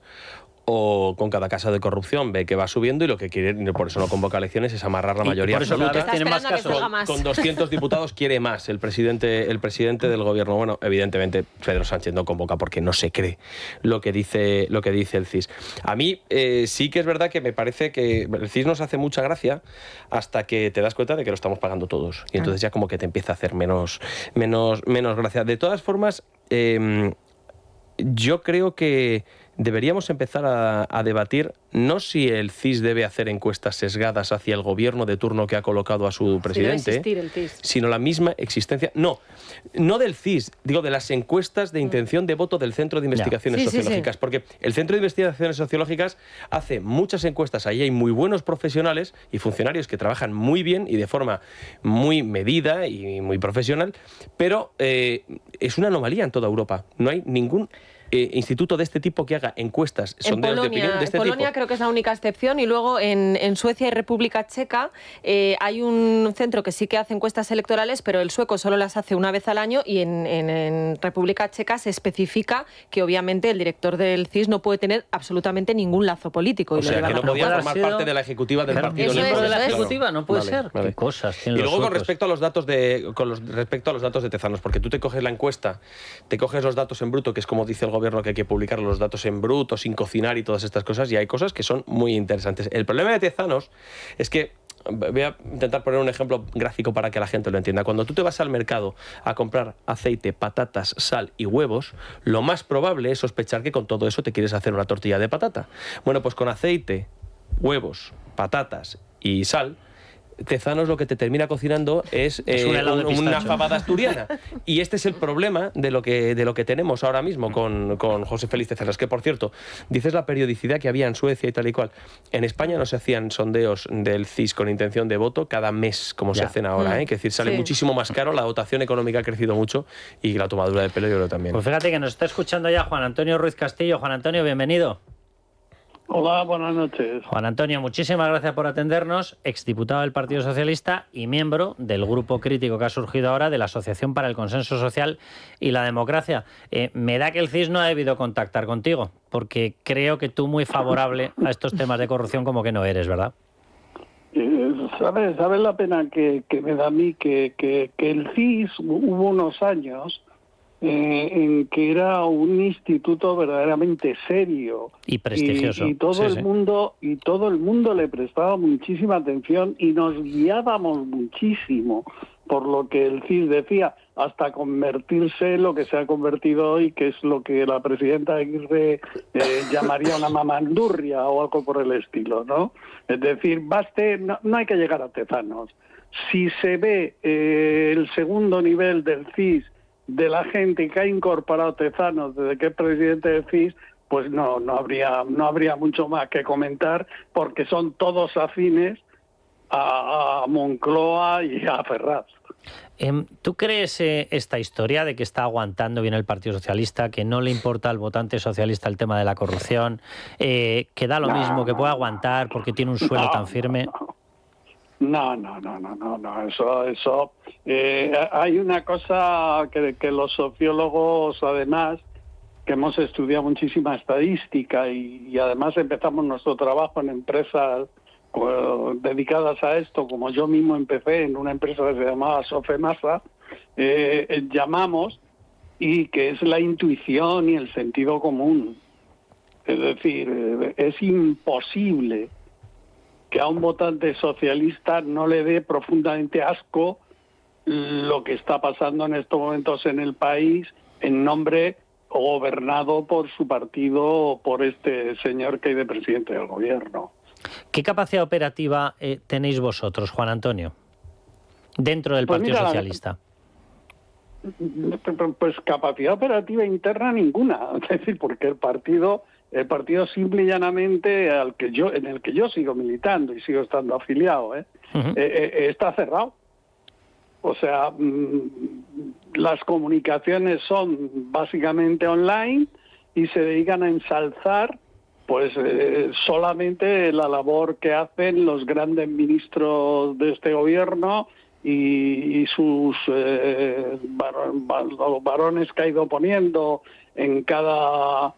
o con cada caso de corrupción ve que va subiendo y lo que quiere, por eso no convoca elecciones, es amarrar la mayoría absoluta. Tiene más casos. Con 200 diputados quiere más el presidente del gobierno. Bueno, evidentemente Pedro Sánchez no convoca porque no se cree lo que dice el CIS. A mí sí que es verdad que me parece que el CIS nos hace mucha gracia hasta que te das cuenta de que lo estamos pagando todos. Y entonces ya como que te empieza a hacer menos gracia. De todas formas, yo creo que deberíamos empezar a debatir no si el CIS debe hacer encuestas sesgadas hacia el gobierno de turno que ha colocado a su presidente, el CIS, sino la misma existencia. No del CIS, digo de las encuestas de intención de voto del Centro de Investigaciones Sociológicas, porque el Centro de Investigaciones Sociológicas hace muchas encuestas, ahí hay muy buenos profesionales y funcionarios que trabajan muy bien y de forma muy medida y muy profesional, pero es una anomalía en toda Europa. No hay ningún instituto de este tipo que haga encuestas, sondeos de opinión de este tipo. En Polonia creo que es la única excepción, y luego en Suecia y República Checa hay un centro que sí que hace encuestas electorales, pero el sueco solo las hace una vez al año, y en República Checa se especifica que obviamente el director del CIS no puede tener absolutamente ningún lazo político. O sea, que no podía formar parte de la ejecutiva del partido. Miembro de la ejecutiva, no puede ser. Vale. Qué cosas tienen y luego los con respecto a los datos de Tezanos, porque tú te coges la encuesta, te coges los datos en bruto, que es como dice el gobierno que hay que publicar los datos en bruto, sin cocinar y todas estas cosas, y hay cosas que son muy interesantes. El problema de Tezanos es que, voy a intentar poner un ejemplo gráfico para que la gente lo entienda. Cuando tú te vas al mercado a comprar aceite, patatas, sal y huevos, lo más probable es sospechar que con todo eso te quieres hacer una tortilla de patata. Bueno, pues con aceite, huevos, patatas y sal, Tezanos lo que te termina cocinando es una fabada asturiana. Y este es el problema de lo que tenemos ahora mismo con José Félix Tezanos, que por cierto, dices la periodicidad que había en Suecia y tal y cual. En España no se hacían sondeos del CIS con intención de voto cada mes, como se hacen ahora, que es decir, sale muchísimo más caro, la dotación económica ha crecido mucho y la tomadura de pelo yo creo también. Pues fíjate que nos está escuchando ya Juan Antonio Ruiz Castillo. Juan Antonio, bienvenido. Hola, buenas noches. Juan Antonio, muchísimas gracias por atendernos, exdiputado del Partido Socialista y miembro del grupo crítico que ha surgido ahora de la Asociación para el Consenso Social y la Democracia. Me da que el CIS no ha debido contactar contigo, porque creo que tú muy favorable a estos temas de corrupción como que no eres, ¿verdad? ¿Sabes la pena que me da a mí que el CIS hubo unos años en que era un instituto verdaderamente serio y prestigioso, y todo el mundo le prestaba muchísima atención y nos guiábamos muchísimo por lo que el CIS decía, hasta convertirse en lo que se ha convertido hoy, que es lo que la presidenta Aguirre llamaría una mamandurria o algo por el estilo, ¿no? Es decir, no hay que llegar a Tezanos. Si se ve el segundo nivel del CIS, de la gente que ha incorporado Tezanos desde que es presidente del CIS, pues no habría mucho más que comentar, porque son todos afines a Moncloa y a Ferraz. ¿Tú crees esta historia de que está aguantando bien el Partido Socialista, que no le importa al votante socialista el tema de la corrupción, que da lo mismo, que puede aguantar porque tiene un suelo tan firme? No, eso hay una cosa que los sociólogos, además, que hemos estudiado muchísima estadística y además empezamos nuestro trabajo en empresas dedicadas a esto, como yo mismo empecé en una empresa que se llamaba Sofemasa, llamamos, y que es la intuición y el sentido común. Es decir, es imposible que a un votante socialista no le dé profundamente asco lo que está pasando en estos momentos en el país en nombre o gobernado por su partido o por este señor que hay de presidente del gobierno. ¿Qué capacidad operativa tenéis vosotros, Juan Antonio, dentro del Partido Socialista? Pues capacidad operativa interna ninguna, es decir, porque el partido simple y llanamente en el que yo sigo militando y sigo estando afiliado, está cerrado. O sea, las comunicaciones son básicamente online y se dedican a ensalzar pues solamente la labor que hacen los grandes ministros de este gobierno y sus varones que ha ido poniendo en cada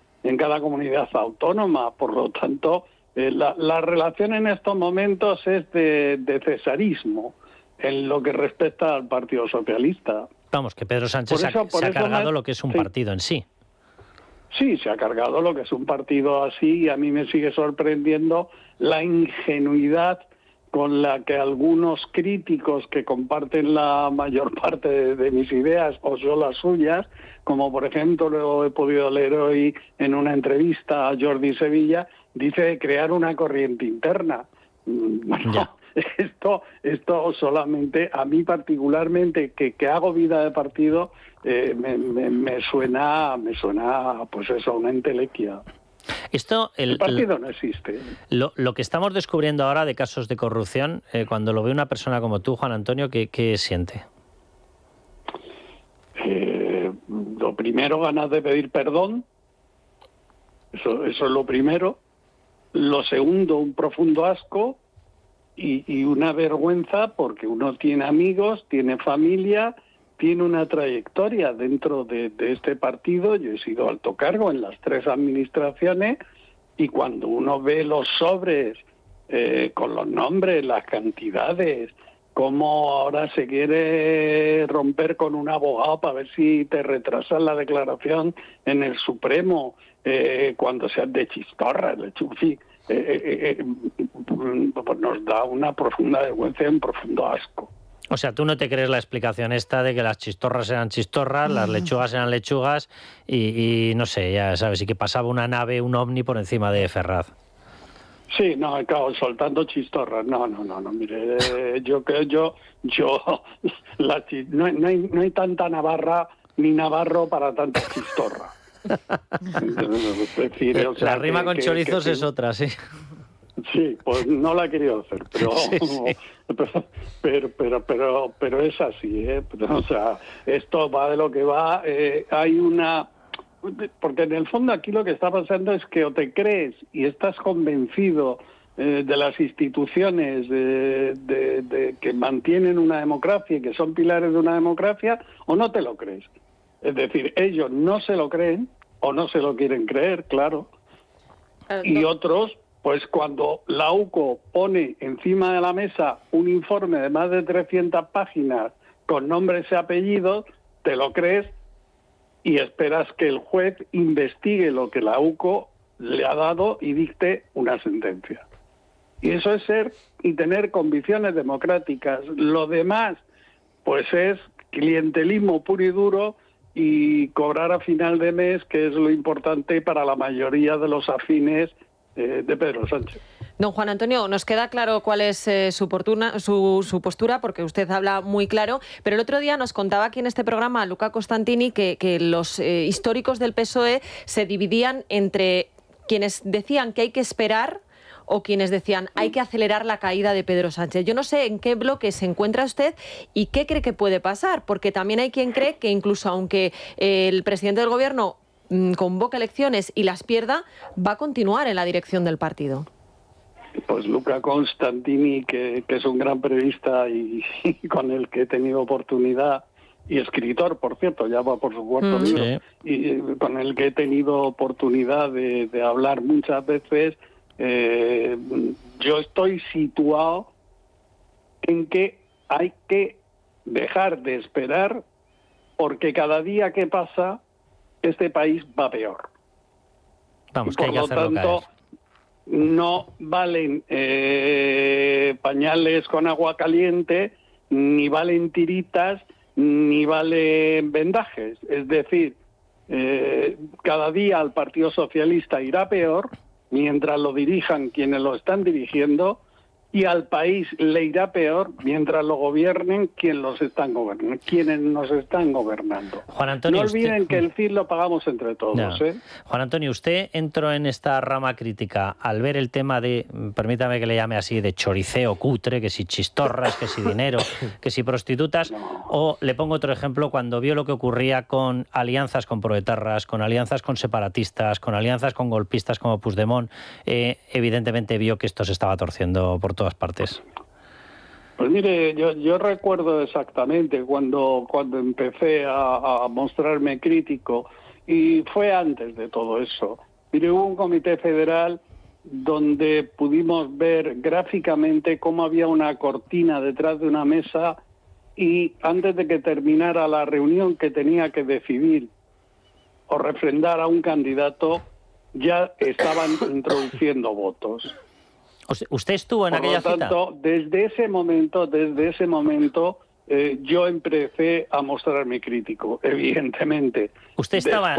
comunidad autónoma. Por lo tanto, la relación en estos momentos es de cesarismo en lo que respecta al Partido Socialista. Vamos, que Pedro Sánchez se ha cargado lo que es un partido en sí. Sí, se ha cargado lo que es un partido así, y a mí me sigue sorprendiendo la ingenuidad con la que algunos críticos que comparten la mayor parte de mis ideas o yo las suyas, como por ejemplo lo he podido leer hoy en una entrevista a Jordi Sevilla, dice de crear una corriente interna. Bueno, esto solamente, a mí particularmente, que hago vida de partido, me suena pues eso, una entelequia. El partido no existe. Lo que estamos descubriendo ahora de casos de corrupción, cuando lo ve una persona como tú, Juan Antonio, ¿qué siente? Lo primero, ganas de pedir perdón. Eso es lo primero. Lo segundo, un profundo asco y una vergüenza, porque uno tiene amigos, tiene familia, tiene una trayectoria dentro de este partido. Yo he sido alto cargo en las 3 administraciones, y cuando uno ve los sobres con los nombres, las cantidades, cómo ahora se quiere romper con un abogado para ver si te retrasan la declaración en el Supremo, cuando seas de chistorra, de chufi, pues nos da una profunda vergüenza y un profundo asco. O sea, tú no te crees la explicación esta de que las chistorras eran chistorras, las lechugas eran lechugas y no sé, ya sabes, y que pasaba una nave, un ovni por encima de Ferraz. Sí, no, claro, soltando chistorras. No, mire, yo creo, no hay tanta Navarra ni Navarro para tanta chistorra. Es decir, o sea, la rima con chorizos es otra, sí. Sí, pues no la he querido hacer, pero es así, O sea, esto va de lo que va. Hay una... Porque en el fondo aquí lo que está pasando es que o te crees y estás convencido de las instituciones que mantienen una democracia y que son pilares de una democracia, o no te lo crees. Es decir, ellos no se lo creen o no se lo quieren creer, claro. Y otros, pues cuando la UCO pone encima de la mesa un informe de más de 300 páginas con nombres y apellidos, te lo crees y esperas que el juez investigue lo que la UCO le ha dado y dicte una sentencia. Y eso es ser y tener convicciones democráticas. Lo demás, pues es clientelismo puro y duro y cobrar a final de mes, que es lo importante para la mayoría de los afines de Pedro Sánchez. Don Juan Antonio, nos queda claro cuál es su postura, porque usted habla muy claro, pero el otro día nos contaba aquí en este programa Luca Costantini que los históricos del PSOE se dividían entre quienes decían que hay que esperar o quienes decían hay que acelerar la caída de Pedro Sánchez. Yo no sé en qué bloque se encuentra usted y qué cree que puede pasar, porque también hay quien cree que incluso aunque el presidente del gobierno convoque elecciones y las pierda, va a continuar en la dirección del partido. Pues Luca Costantini, que es un gran periodista y con el que he tenido oportunidad, y escritor, por cierto, ya va por su cuarto libro, y con el que he tenido oportunidad de hablar muchas veces, yo estoy situado en que hay que dejar de esperar, porque cada día que pasa este país va peor. Vamos, que hay que hacerlo caer. no valen pañales con agua caliente, ni valen tiritas, ni valen vendajes. Es decir, cada día el Partido Socialista irá peor mientras lo dirijan quienes lo están dirigiendo, y al país le irá peor mientras lo gobiernen quienes nos están gobernando. Juan Antonio, no olviden que el CID lo pagamos entre todos. No. Juan Antonio, usted entró en esta rama crítica al ver el tema de, permítame que le llame así, de choriceo cutre, que si chistorras, que si dinero, que si prostitutas, o le pongo otro ejemplo, cuando vio lo que ocurría con alianzas con proetarras, con alianzas con separatistas, con alianzas con golpistas como Puigdemont, evidentemente vio que esto se estaba torciendo por todas partes. Pues mire, yo recuerdo exactamente cuando empecé a mostrarme crítico, y fue antes de todo eso. Mire, hubo un comité federal donde pudimos ver gráficamente cómo había una cortina detrás de una mesa, y antes de que terminara la reunión que tenía que decidir o refrendar a un candidato, ya estaban introduciendo votos. ¿Usted estuvo en aquella cita? Por lo tanto, desde ese momento, yo empecé a mostrarme crítico, evidentemente. ¿Usted estaba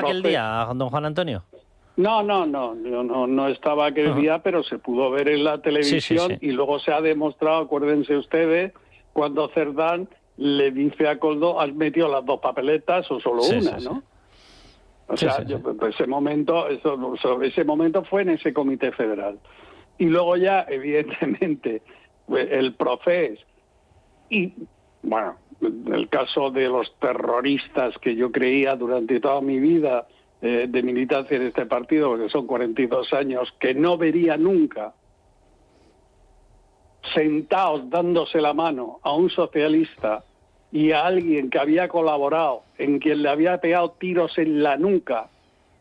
aquel día, don Juan Antonio? No, yo no estaba aquel día, pero se pudo ver en la televisión, sí. Y luego se ha demostrado, acuérdense ustedes, cuando Cerdán le dice a Koldo, ¿has metido las dos papeletas o solo una, no? O sea, ese momento fue en ese comité federal. Y luego ya, evidentemente, el Profes, y bueno, el caso de los terroristas que yo creía durante toda mi vida de militancia en este partido, porque son 42 años, que no vería nunca sentados dándose la mano a un socialista y a alguien que había colaborado, en quien le había pegado tiros en la nuca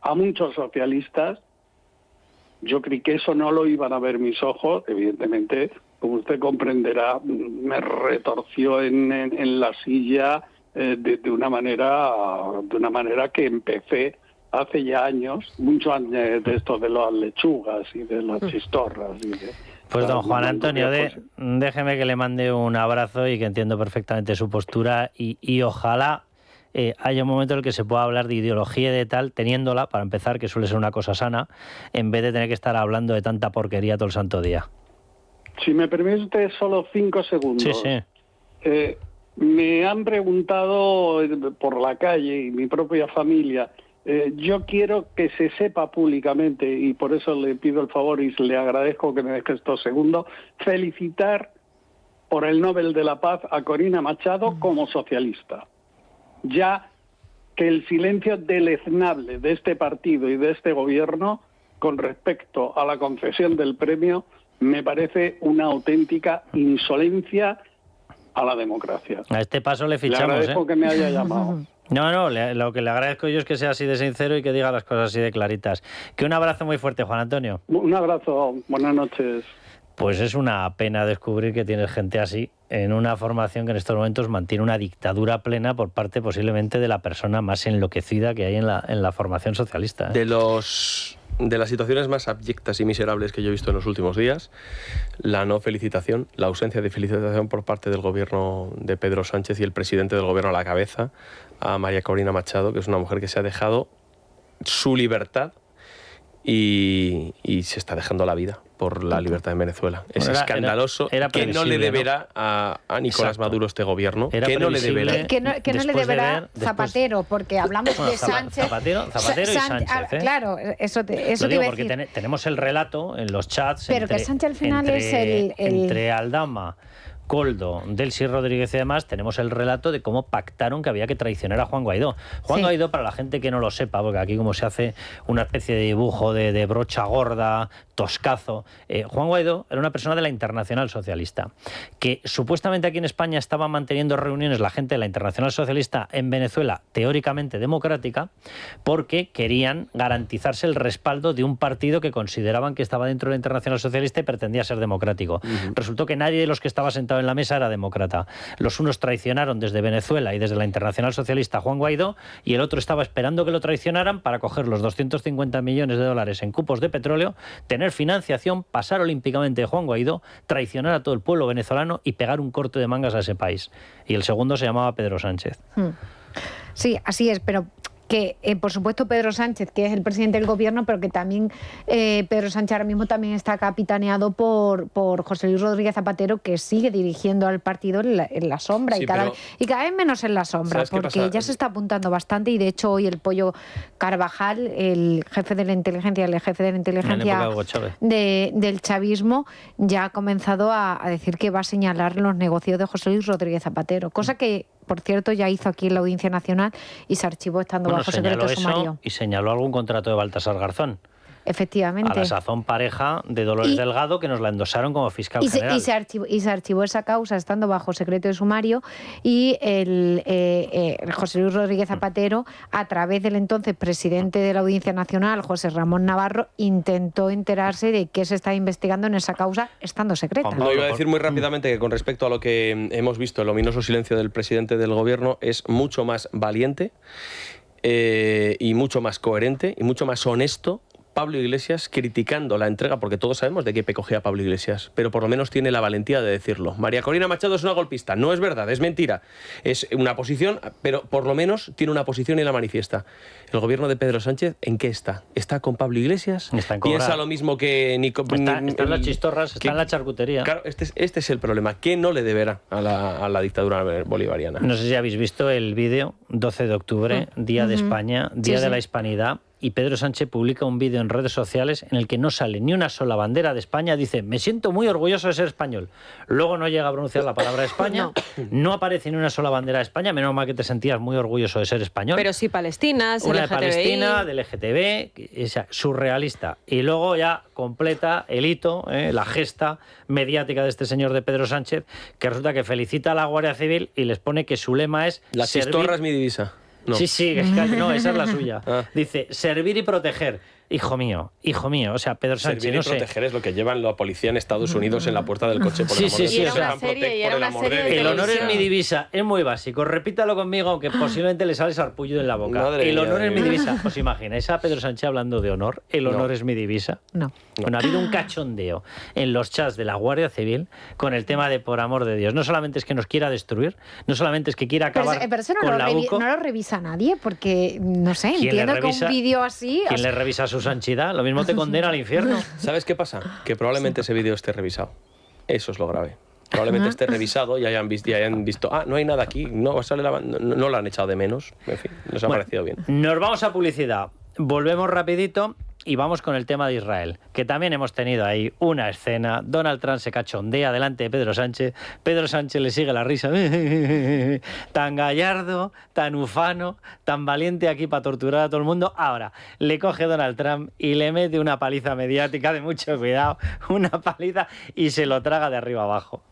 a muchos socialistas. Yo creí que eso no lo iban a ver mis ojos. Evidentemente, como usted comprenderá, me retorció en la silla de una manera que empecé hace ya años, muchos años de esto de las lechugas y de las chistorras. Pues don Juan Antonio, déjeme que le mande un abrazo y que entiendo perfectamente su postura, y ojalá haya un momento en el que se pueda hablar de ideología y de tal, teniéndola, para empezar, que suele ser una cosa sana, en vez de tener que estar hablando de tanta porquería todo el santo día. Si me permite usted solo 5 segundos. Sí. Me han preguntado por la calle y mi propia familia. Yo quiero que se sepa públicamente, y por eso le pido el favor y le agradezco que me deje estos segundos, felicitar por el Nobel de la Paz a Corina Machado como socialista. Ya que el silencio deleznable de este partido y de este gobierno con respecto a la concesión del premio me parece una auténtica insolencia a la democracia. A este paso le fichamos. Le agradezco que me haya llamado. No, lo que le agradezco yo es que sea así de sincero y que diga las cosas así de claritas. Que un abrazo muy fuerte, Juan Antonio. Un abrazo, buenas noches. Pues es una pena descubrir que tienes gente así en una formación que en estos momentos mantiene una dictadura plena por parte posiblemente de la persona más enloquecida que hay en la formación socialista. De las situaciones más abyectas y miserables que yo he visto en los últimos días, la no felicitación, la ausencia de felicitación por parte del gobierno de Pedro Sánchez y el presidente del gobierno a la cabeza, a María Corina Machado, que es una mujer que se ha dejado su libertad y se está dejando la vida por la libertad en Venezuela. Es escandaloso que no le deberá a Nicolás Maduro este gobierno. Que no le deberá Zapatero, porque hablamos de Sánchez. Zapatero y Sánchez. Claro, eso te iba a decir. Porque tenemos el relato en los chats pero que Sánchez al final es entre Aldama, Koldo, Delcy Rodríguez y demás, tenemos el relato de cómo pactaron que había que traicionar a Juan Guaidó. Juan Guaidó, para la gente que no lo sepa, porque aquí como se hace una especie de dibujo de brocha gorda, toscazo, Juan Guaidó era una persona de la Internacional Socialista, que supuestamente aquí en España estaba manteniendo reuniones la gente de la Internacional Socialista en Venezuela, teóricamente democrática, porque querían garantizarse el respaldo de un partido que consideraban que estaba dentro de la Internacional Socialista y pretendía ser democrático. Resultó que nadie de los que estaba sentado en la mesa era demócrata. Los unos traicionaron desde Venezuela y desde la Internacional Socialista a Juan Guaidó, y el otro estaba esperando que lo traicionaran para coger los 250 millones de dólares en cupos de petróleo, tener financiación, pasar olímpicamente de Juan Guaidó, traicionar a todo el pueblo venezolano y pegar un corte de mangas a ese país. Y el segundo se llamaba Pedro Sánchez. Sí, así es, pero que por supuesto Pedro Sánchez, que es el presidente del gobierno, pero que también Pedro Sánchez ahora mismo también está capitaneado por José Luis Rodríguez Zapatero, que sigue dirigiendo al partido en la sombra, sí, y cada vez menos en la sombra, porque ya se está apuntando bastante, y de hecho hoy el Pollo Carvajal, el jefe de la inteligencia, del chavismo, ya ha comenzado a decir que va a señalar los negocios de José Luis Rodríguez Zapatero, cosa que, por cierto, ya hizo aquí en la Audiencia Nacional y se archivó estando bajo secreto de sumario. Y señaló algún contrato de Baltasar Garzón. Efectivamente. A la sazón pareja de Dolores Delgado, que nos la endosaron como fiscal general. Y se archivó esa causa estando bajo secreto de sumario, y el José Luis Rodríguez Zapatero, a través del entonces presidente de la Audiencia Nacional, José Ramón Navarro, intentó enterarse de qué se está investigando en esa causa estando secreta. No, iba a decir muy rápidamente que con respecto a lo que hemos visto, el ominoso silencio del presidente del gobierno es mucho más valiente y mucho más coherente y mucho más honesto Pablo Iglesias criticando la entrega, porque todos sabemos de qué pie cogea Pablo Iglesias, pero por lo menos tiene la valentía de decirlo. María Corina Machado es una golpista. No es verdad, es mentira. Es una posición, pero por lo menos tiene una posición y la manifiesta. El gobierno de Pedro Sánchez, ¿en qué está? ¿Está con Pablo Iglesias? ¿Piensa lo mismo que está en las chistorras, está en la charcutería. Claro, este es el problema. ¿Qué no le deberá a la dictadura bolivariana? No sé si habéis visto el vídeo, 12 de octubre, Día de España, Día de la Hispanidad. Y Pedro Sánchez publica un vídeo en redes sociales en el que no sale ni una sola bandera de España. Dice, me siento muy orgulloso de ser español. Luego no llega a pronunciar la palabra España. No aparece ni una sola bandera de España. Menos mal que te sentías muy orgulloso de ser español. Pero sí palestinas, una LGTBI. de Palestina, del LGTB, surrealista. Y luego ya completa el hito, la gesta mediática de este señor de Pedro Sánchez, que resulta que felicita a la Guardia Civil y les pone que su lema es... La chistorra es mi divisa. No. Sí, no, esa es la suya. Dice, servir y proteger. Hijo mío, o sea, Pedro Sánchez, servir y proteger es lo que llevan la policía en Estados Unidos en la puerta del coche. Por el honor es mi divisa, es muy básico. Repítalo conmigo, aunque posiblemente le sale sarpullido en la boca. El honor es mi divisa. ¿Os imagináis a Pedro Sánchez hablando de honor? ¿El honor es mi divisa? No. Bueno, ha habido un cachondeo en los chats de la Guardia Civil con el tema de por amor de Dios. No solamente es que nos quiera destruir, no solamente es que quiera acabar pero eso con la UCO. No lo revisa nadie, porque, no sé, entiendo que un vídeo así... ¿Quién le revisa su sanchidad? Lo mismo te condena al infierno. ¿Sabes qué pasa? Que probablemente ese vídeo esté revisado. Eso es lo grave. Probablemente esté revisado y hayan visto, no hay nada aquí, no lo han echado de menos. En fin, nos ha parecido bien. Nos vamos a publicidad. Volvemos rapidito y vamos con el tema de Israel, que también hemos tenido ahí una escena. Donald Trump se cachondea delante de Pedro Sánchez. Pedro Sánchez le sigue la risa. Tan gallardo, tan ufano, tan valiente aquí para torturar a todo el mundo. Ahora, le coge Donald Trump y le mete una paliza mediática de mucho cuidado. Una paliza y se lo traga de arriba abajo.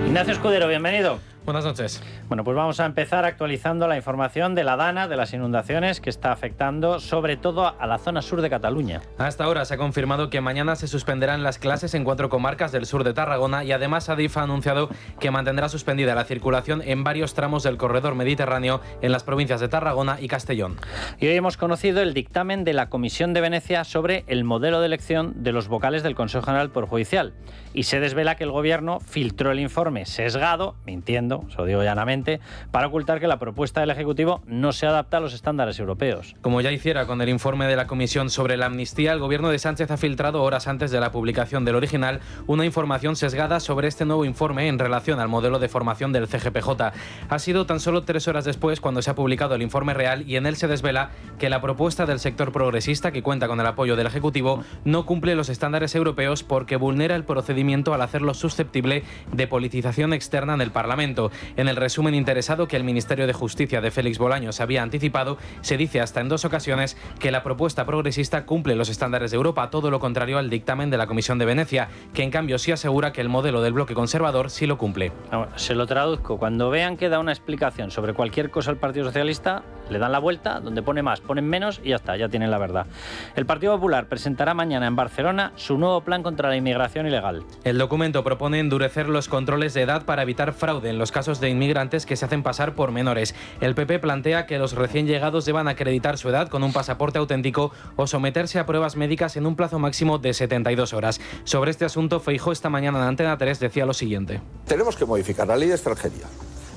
Ignacio Escudero, bienvenido. Buenas noches. Bueno, pues vamos a empezar actualizando la información de la DANA, de las inundaciones que está afectando sobre todo a la zona sur de Cataluña. Hasta ahora se ha confirmado que mañana se suspenderán las clases en 4 comarcas del sur de Tarragona y además Adif ha anunciado que mantendrá suspendida la circulación en varios tramos del corredor mediterráneo en las provincias de Tarragona y Castellón. Y hoy hemos conocido el dictamen de la Comisión de Venecia sobre el modelo de elección de los vocales del Consejo General del Poder Judicial. Y se desvela que el Gobierno filtró el informe sesgado, mintiendo, se lo digo llanamente, para ocultar que la propuesta del Ejecutivo no se adapta a los estándares europeos. Como ya hiciera con el informe de la Comisión sobre la amnistía, el Gobierno de Sánchez ha filtrado horas antes de la publicación del original una información sesgada sobre este nuevo informe en relación al modelo de formación del CGPJ. Ha sido tan solo 3 horas después cuando se ha publicado el informe real y en él se desvela que la propuesta del sector progresista, que cuenta con el apoyo del Ejecutivo, no cumple los estándares europeos porque vulnera el procedimiento al hacerlo susceptible de politización externa en el Parlamento. En el resumen interesado que el Ministerio de Justicia de Félix Bolaños había anticipado, se dice hasta en 2 ocasiones que la propuesta progresista cumple los estándares de Europa, todo lo contrario al dictamen de la Comisión de Venecia, que en cambio sí asegura que el modelo del bloque conservador sí lo cumple. Se lo traduzco. Cuando vean que da una explicación sobre cualquier cosa el Partido Socialista, Le dan la vuelta, donde pone más, ponen menos y ya está, ya tienen la verdad. El Partido Popular presentará mañana en Barcelona su nuevo plan contra la inmigración ilegal. El documento propone endurecer los controles de edad para evitar fraude en los casos de inmigrantes que se hacen pasar por menores. El PP plantea que los recién llegados deban acreditar su edad con un pasaporte auténtico o someterse a pruebas médicas en un plazo máximo de 72 horas. Sobre este asunto, Feijóo esta mañana en Antena 3 decía lo siguiente. Tenemos que modificar la ley de extranjería,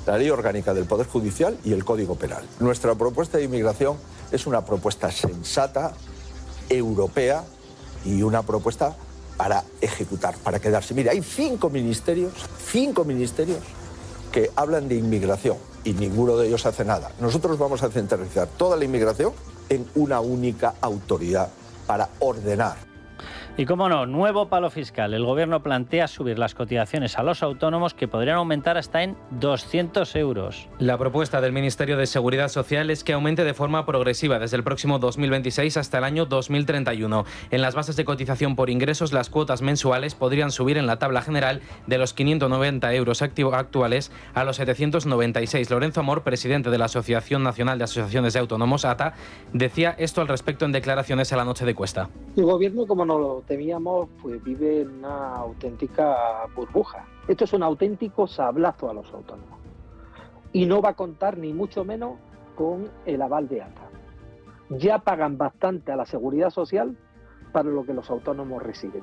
la ley orgánica del Poder Judicial y el Código Penal. Nuestra propuesta de inmigración es una propuesta sensata, europea y una propuesta para ejecutar, para quedarse. Mire, hay 5 ministerios que hablan de inmigración y ninguno de ellos hace nada. Nosotros vamos a centralizar toda la inmigración en una única autoridad para ordenar. Y cómo no, nuevo palo fiscal. El Gobierno plantea subir las cotizaciones a los autónomos que podrían aumentar hasta en 200 euros. La propuesta del Ministerio de Seguridad Social es que aumente de forma progresiva desde el próximo 2026 hasta el año 2031. En las bases de cotización por ingresos, las cuotas mensuales podrían subir en la tabla general de los 590 euros actuales a los 796. Lorenzo Amor, presidente de la Asociación Nacional de Asociaciones de Autónomos, ATA, decía esto al respecto en declaraciones a la noche de Cuesta. El Gobierno, como no lo temíamos, pues vive en una auténtica burbuja. Esto es un auténtico sablazo a los autónomos. Y no va a contar ni mucho menos con el aval de ATA. Ya pagan bastante a la Seguridad Social para lo que los autónomos reciben.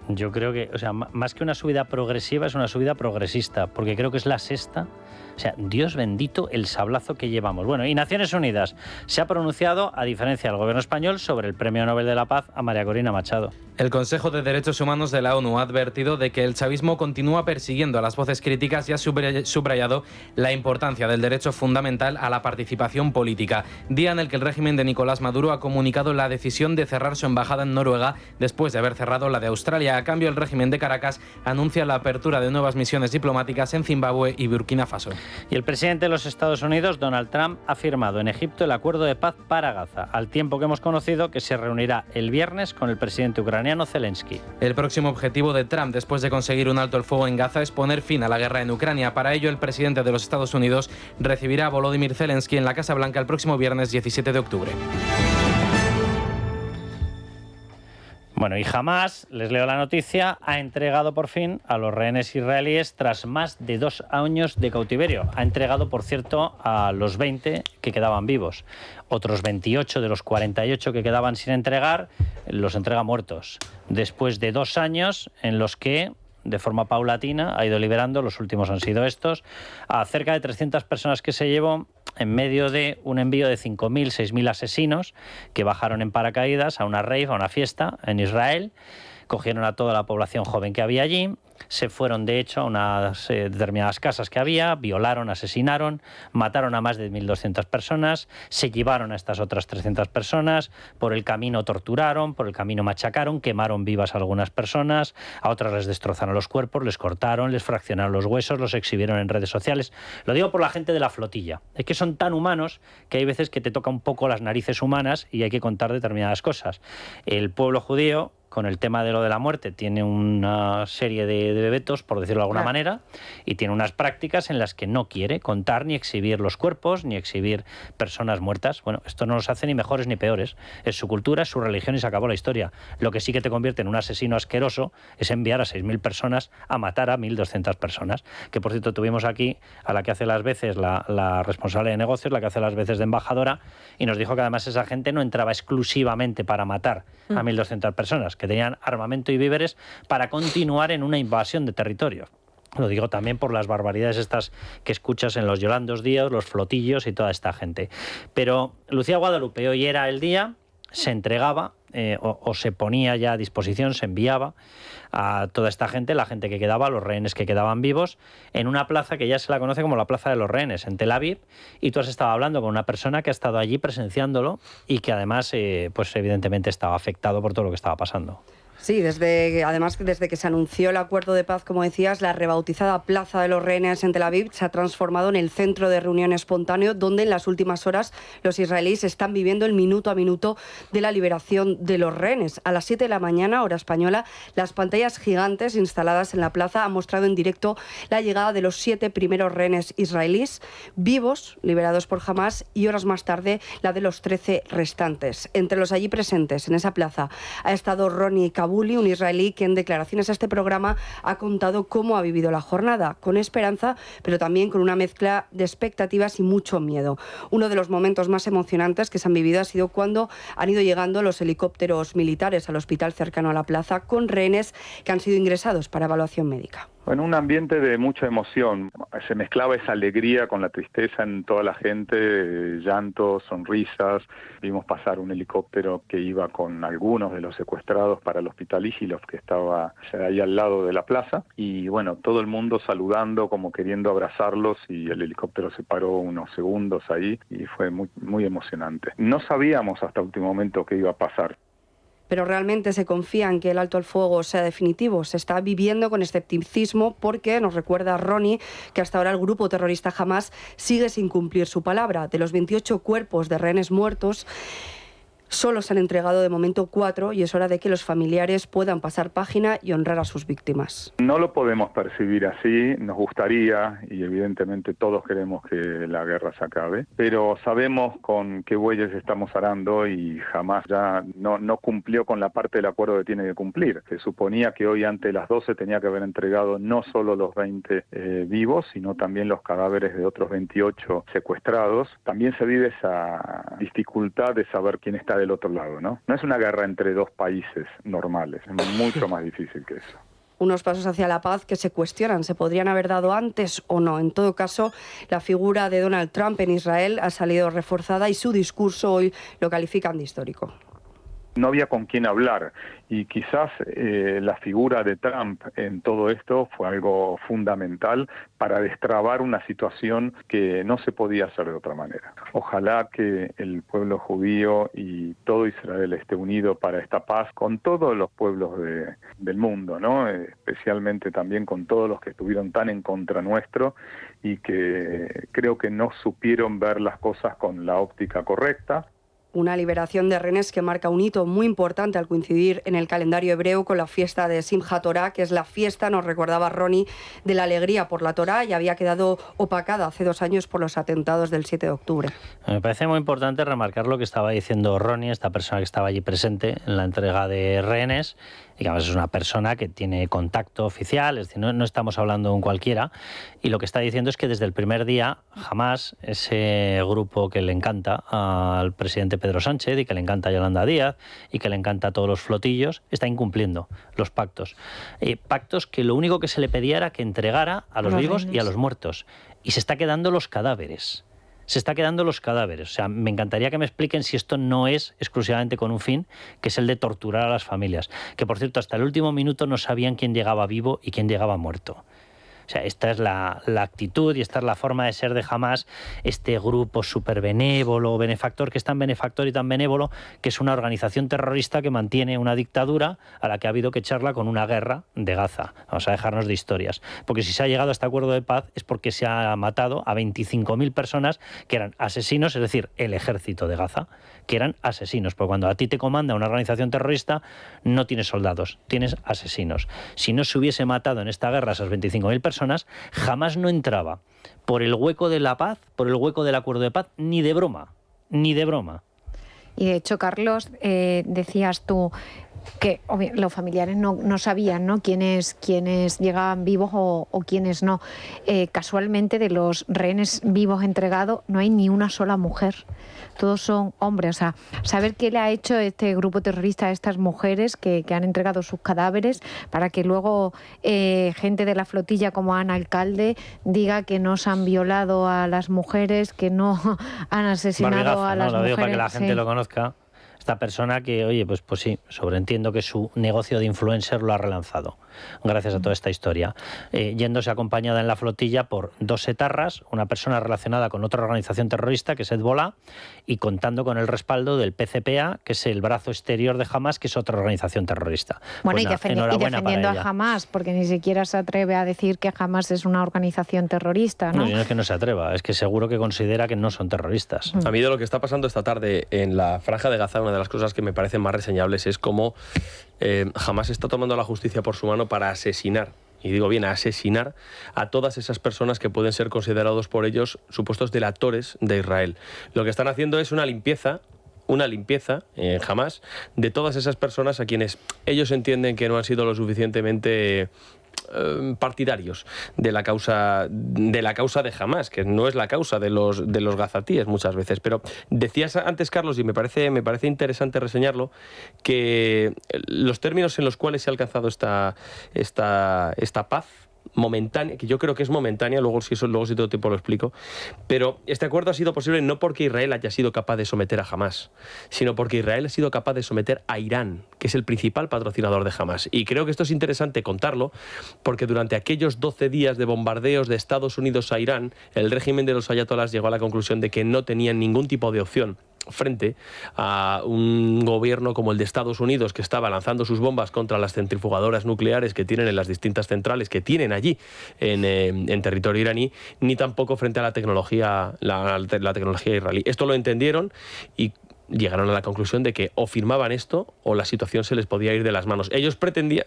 Yo creo que, o sea, más que una subida progresiva, es una subida progresista, porque creo que es la sexta. O sea, Dios bendito el sablazo que llevamos. Bueno, y Naciones Unidas se ha pronunciado, a diferencia del gobierno español, sobre el Premio Nobel de la Paz a María Corina Machado. El Consejo de Derechos Humanos de la ONU ha advertido de que el chavismo continúa persiguiendo a las voces críticas y ha subrayado la importancia del derecho fundamental a la participación política. Día en el que el régimen de Nicolás Maduro ha comunicado la decisión de cerrar su embajada en Noruega después de haber cerrado la de Australia. A cambio, el régimen de Caracas anuncia la apertura de nuevas misiones diplomáticas en Zimbabue y Burkina Faso. Y el presidente de los Estados Unidos, Donald Trump, ha firmado en Egipto el acuerdo de paz para Gaza, al tiempo que hemos conocido que se reunirá el viernes con el presidente ucraniano Zelensky. El próximo objetivo de Trump, después de conseguir un alto el fuego en Gaza, es poner fin a la guerra en Ucrania. Para ello, el presidente de los Estados Unidos recibirá a Volodymyr Zelensky en la Casa Blanca el próximo viernes 17 de octubre. Bueno, y Hamás, les leo la noticia, ha entregado por fin a los rehenes israelíes tras más de 2 años de cautiverio. Ha entregado, por cierto, a los 20 que quedaban vivos. Otros 28 de los 48 que quedaban sin entregar los entrega muertos. Después de 2 años en los que, de forma paulatina, ha ido liberando, los últimos han sido estos, a cerca de 300 personas que se llevó en medio de un envío de 5.000, 6.000 asesinos que bajaron en paracaídas a una rave, a una fiesta en Israel. Cogieron a toda la población joven que había allí, se fueron de hecho a unas determinadas casas que había, violaron, asesinaron, mataron a más de 1.200 personas, se llevaron a estas otras 300 personas, por el camino torturaron, por el camino machacaron, quemaron vivas a algunas personas, a otras les destrozaron los cuerpos, les cortaron, les fraccionaron los huesos, los exhibieron en redes sociales. Lo digo por la gente de la flotilla. Es que son tan humanos que hay veces que te toca un poco las narices humanas y hay que contar determinadas cosas. El pueblo judío, con el tema de lo de la muerte, tiene una serie de vetos, por decirlo de alguna manera, y tiene unas prácticas en las que no quiere contar ni exhibir los cuerpos, ni exhibir personas muertas. Bueno, esto no los hace ni mejores ni peores. Es su cultura, es su religión y se acabó la historia. Lo que sí que te convierte en un asesino asqueroso es enviar a 6.000 personas a matar a 1.200 personas. Que, por cierto, tuvimos aquí a la que hace las veces, la responsable de negocios, la que hace las veces de embajadora, y nos dijo que además esa gente no entraba exclusivamente para matar a 1.200 personas, que tenían armamento y víveres para continuar en una invasión de territorio. Lo digo también por las barbaridades estas que escuchas en los Yolandos Díaz, los flotillos y toda esta gente. Pero Lucía Guadalupe, hoy era el día, se entregaba o se ponía ya a disposición, se enviaba a toda esta gente, la gente que quedaba, los rehenes que quedaban vivos, en una plaza que ya se la conoce como la Plaza de los Rehenes, en Tel Aviv, y tú has estado hablando con una persona que ha estado allí presenciándolo y que además, pues evidentemente estaba afectado por todo lo que estaba pasando. Sí, además desde que se anunció el acuerdo de paz, como decías, la rebautizada Plaza de los Rehenes en Tel Aviv se ha transformado en el centro de reunión espontáneo donde en las últimas horas los israelíes están viviendo el minuto a minuto de la liberación de los rehenes. A las 7 de la mañana, hora española, las pantallas gigantes instaladas en la plaza han mostrado en directo la llegada de los 7 primeros rehenes israelíes vivos, liberados por Hamás, y horas más tarde la de los 13 restantes. Entre los allí presentes en esa plaza ha estado Ronnie Kabuli, un israelí que en declaraciones a este programa ha contado cómo ha vivido la jornada, con esperanza, pero también con una mezcla de expectativas y mucho miedo. Uno de los momentos más emocionantes que se han vivido ha sido cuando han ido llegando los helicópteros militares al hospital cercano a la plaza con rehenes que han sido ingresados para evaluación médica. En un ambiente de mucha emoción, se mezclaba esa alegría con la tristeza en toda la gente, llantos, sonrisas. Vimos pasar un helicóptero que iba con algunos de los secuestrados para el hospital Ichilov, que estaba ahí al lado de la plaza, y bueno, todo el mundo saludando, como queriendo abrazarlos, y el helicóptero se paró unos segundos ahí y fue muy, muy emocionante. No sabíamos hasta el último momento qué iba a pasar. Pero realmente se confía en que el alto al fuego sea definitivo. Se está viviendo con escepticismo porque, nos recuerda Ronnie, que hasta ahora el grupo terrorista Hamás sigue sin cumplir su palabra. De los 28 cuerpos de rehenes muertos, solo se han entregado de momento 4 y es hora de que los familiares puedan pasar página y honrar a sus víctimas. No lo podemos percibir así, nos gustaría y evidentemente todos queremos que la guerra se acabe, pero sabemos con qué bueyes estamos arando y Hamás ya no cumplió con la parte del acuerdo que tiene que cumplir. Se suponía que hoy ante las 12 tenía que haber entregado no solo los 20 vivos, sino también los cadáveres de otros 28 secuestrados. También se vive esa dificultad de saber quién está del otro lado, ¿no? No es una guerra entre dos países normales, es mucho más difícil que eso. Unos pasos hacia la paz que se cuestionan, ¿se podrían haber dado antes o no? En todo caso, la figura de Donald Trump en Israel ha salido reforzada y su discurso hoy lo califican de histórico. No había con quién hablar y quizás la figura de Trump en todo esto fue algo fundamental para destrabar una situación que no se podía hacer de otra manera. Ojalá que el pueblo judío y todo Israel esté unido para esta paz con todos los pueblos del mundo, ¿no? Especialmente también con todos los que estuvieron tan en contra nuestro y que creo que no supieron ver las cosas con la óptica correcta. Una liberación de rehenes que marca un hito muy importante al coincidir en el calendario hebreo con la fiesta de Simchat Torah, que es la fiesta, nos recordaba Ronnie, de la alegría por la Torah y había quedado opacada hace 2 años por los atentados del 7 de octubre. Me parece muy importante remarcar lo que estaba diciendo Ronnie, esta persona que estaba allí presente en la entrega de rehenes, y que además es una persona que tiene contacto oficial, es decir, no estamos hablando de un cualquiera, y lo que está diciendo es que desde el primer día Hamás, ese grupo que le encanta al presidente Pedro Sánchez y que le encanta a Yolanda Díaz y que le encanta a todos los flotillos, está incumpliendo los pactos. Pactos que lo único que se le pedía era que entregara a los vivos y a los muertos. Y se está quedando los cadáveres. Se está quedando los cadáveres. O sea, me encantaría que me expliquen si esto no es exclusivamente con un fin, que es el de torturar a las familias. Que, por cierto, hasta el último minuto no sabían quién llegaba vivo y quién llegaba muerto. O sea, esta es la actitud y esta es la forma de ser de Hamás, este grupo súper benévolo, benefactor, que es tan benefactor y tan benévolo, que es una organización terrorista que mantiene una dictadura a la que ha habido que echarla con una guerra de Gaza. Vamos a dejarnos de historias. Porque si se ha llegado a este acuerdo de paz es porque se ha matado a 25.000 personas que eran asesinos, es decir, el ejército de Gaza, que eran asesinos. Porque cuando a ti te comanda una organización terrorista, no tienes soldados, tienes asesinos. Si no se hubiese matado en esta guerra a esas 25.000 personas, jamás no entraba por el hueco de la paz, por el hueco del acuerdo de paz, ni de broma, ni de broma. Y de hecho, Carlos, decías tú que los familiares no sabían, ¿no?, quiénes llegaban vivos o quiénes no. Casualmente, de los rehenes vivos entregados no hay ni una sola mujer. Todos son hombres. O sea, saber qué le ha hecho este grupo terrorista a estas mujeres que han entregado sus cadáveres para que luego gente de la flotilla como Ana Alcalde diga que no se han violado a las mujeres, que no han asesinado a las mujeres. Lo digo para que la gente lo conozca. Esta persona que, oye, pues sí, sobreentiendo que su negocio de influencer lo ha relanzado, gracias a toda esta historia, yéndose acompañada en la flotilla por 2 etarras, una persona relacionada con otra organización terrorista, que es Hezbollah, y contando con el respaldo del PCPA, que es el brazo exterior de Hamas, que es otra organización terrorista. Bueno, pues y defendiendo a Hamas, porque ni siquiera se atreve a decir que Hamas es una organización terrorista, ¿no? No es que no se atreva, es que seguro que considera que no son terroristas. A mí de lo que está pasando esta tarde en la Franja de Gaza, una de las cosas que me parecen más reseñables es cómo Hamas está tomando la justicia por su mano para asesinar, y digo bien, asesinar a todas esas personas que pueden ser considerados por ellos supuestos delatores de Israel. Lo que están haciendo es una limpieza Hamas de todas esas personas a quienes ellos entienden que no han sido lo suficientemente partidarios de la causa de Hamas, que no es la causa de los gazatíes muchas veces. Pero decías antes, Carlos, y me parece interesante reseñarlo, que los términos en los cuales se ha alcanzado esta paz momentánea, que yo creo que es momentánea, luego si todo tiempo lo explico, pero este acuerdo ha sido posible no porque Israel haya sido capaz de someter a Hamas, sino porque Israel ha sido capaz de someter a Irán, que es el principal patrocinador de Hamas. Y creo que esto es interesante contarlo, porque durante aquellos 12 días de bombardeos de Estados Unidos a Irán, el régimen de los ayatolás llegó a la conclusión de que no tenían ningún tipo de opción frente a un gobierno como el de Estados Unidos, que estaba lanzando sus bombas contra las centrifugadoras nucleares que tienen en las distintas centrales que tienen allí en territorio iraní, ni tampoco frente a la tecnología israelí. Esto lo entendieron y llegaron a la conclusión de que o firmaban esto o la situación se les podía ir de las manos. Ellos pretendían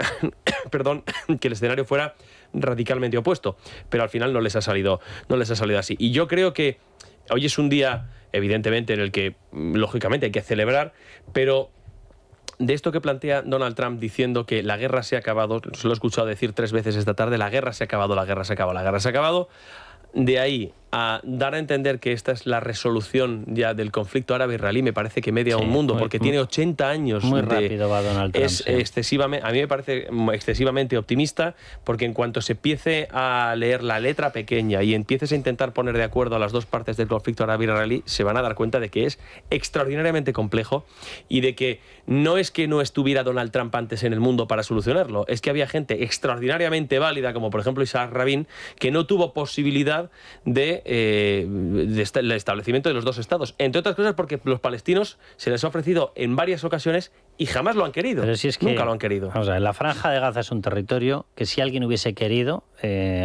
que el escenario fuera radicalmente opuesto, pero al final no les ha salido así. Y yo creo que hoy es un día, evidentemente, en el que, lógicamente, hay que celebrar, pero de esto que plantea Donald Trump diciendo que la guerra se ha acabado, se lo he escuchado decir 3 veces esta tarde, la guerra se ha acabado, la guerra se ha acabado, la guerra se ha acabado, de ahí a dar a entender que esta es la resolución ya del conflicto árabe-israelí, me parece que media un mundo, porque tiene 80 años. Muy rápido va Donald Trump. Es excesivamente, a mí me parece excesivamente optimista, porque en cuanto se empiece a leer la letra pequeña y empieces a intentar poner de acuerdo a las dos partes del conflicto árabe-israelí, se van a dar cuenta de que es extraordinariamente complejo y de que no es que no estuviera Donald Trump antes en el mundo para solucionarlo, es que había gente extraordinariamente válida, como por ejemplo Isaac Rabin, que no tuvo posibilidad de el establecimiento de los 2 estados, entre otras cosas porque los palestinos se les ha ofrecido en varias ocasiones y jamás lo han querido. Pero si es que, nunca lo han querido. Vamos a ver, la Franja de Gaza es un territorio que si alguien hubiese querido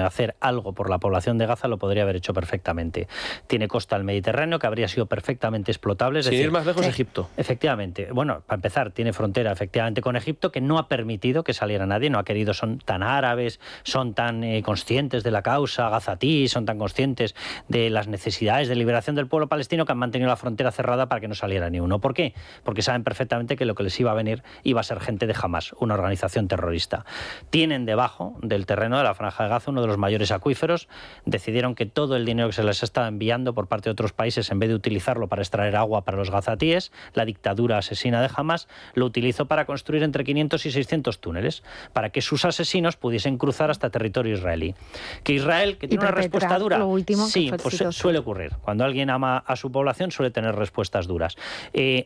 hacer algo por la población de Gaza lo podría haber hecho perfectamente. Tiene costa al Mediterráneo que habría sido perfectamente explotable. Sin ir más lejos, Egipto. Efectivamente. Bueno, para empezar, tiene frontera efectivamente con Egipto, que no ha permitido que saliera nadie, no ha querido, son tan árabes, son tan conscientes de la causa gazatí, son tan conscientes de las necesidades de liberación del pueblo palestino, que han mantenido la frontera cerrada para que no saliera ni uno. ¿Por qué? Porque saben perfectamente que lo que les iba a venir iba a ser gente de Hamas, una organización terrorista. Tienen debajo del terreno de la Franja de Gaza uno de los mayores acuíferos. Decidieron que todo el dinero que se les estaba enviando por parte de otros países, en vez de utilizarlo para extraer agua para los gazatíes, la dictadura asesina de Hamas lo utilizó para construir entre 500 y 600 túneles, para que sus asesinos pudiesen cruzar hasta territorio israelí. Que Israel, que tiene una respuesta dura, sí, pues suele ocurrir. Cuando alguien ama a su población suele tener respuestas duras.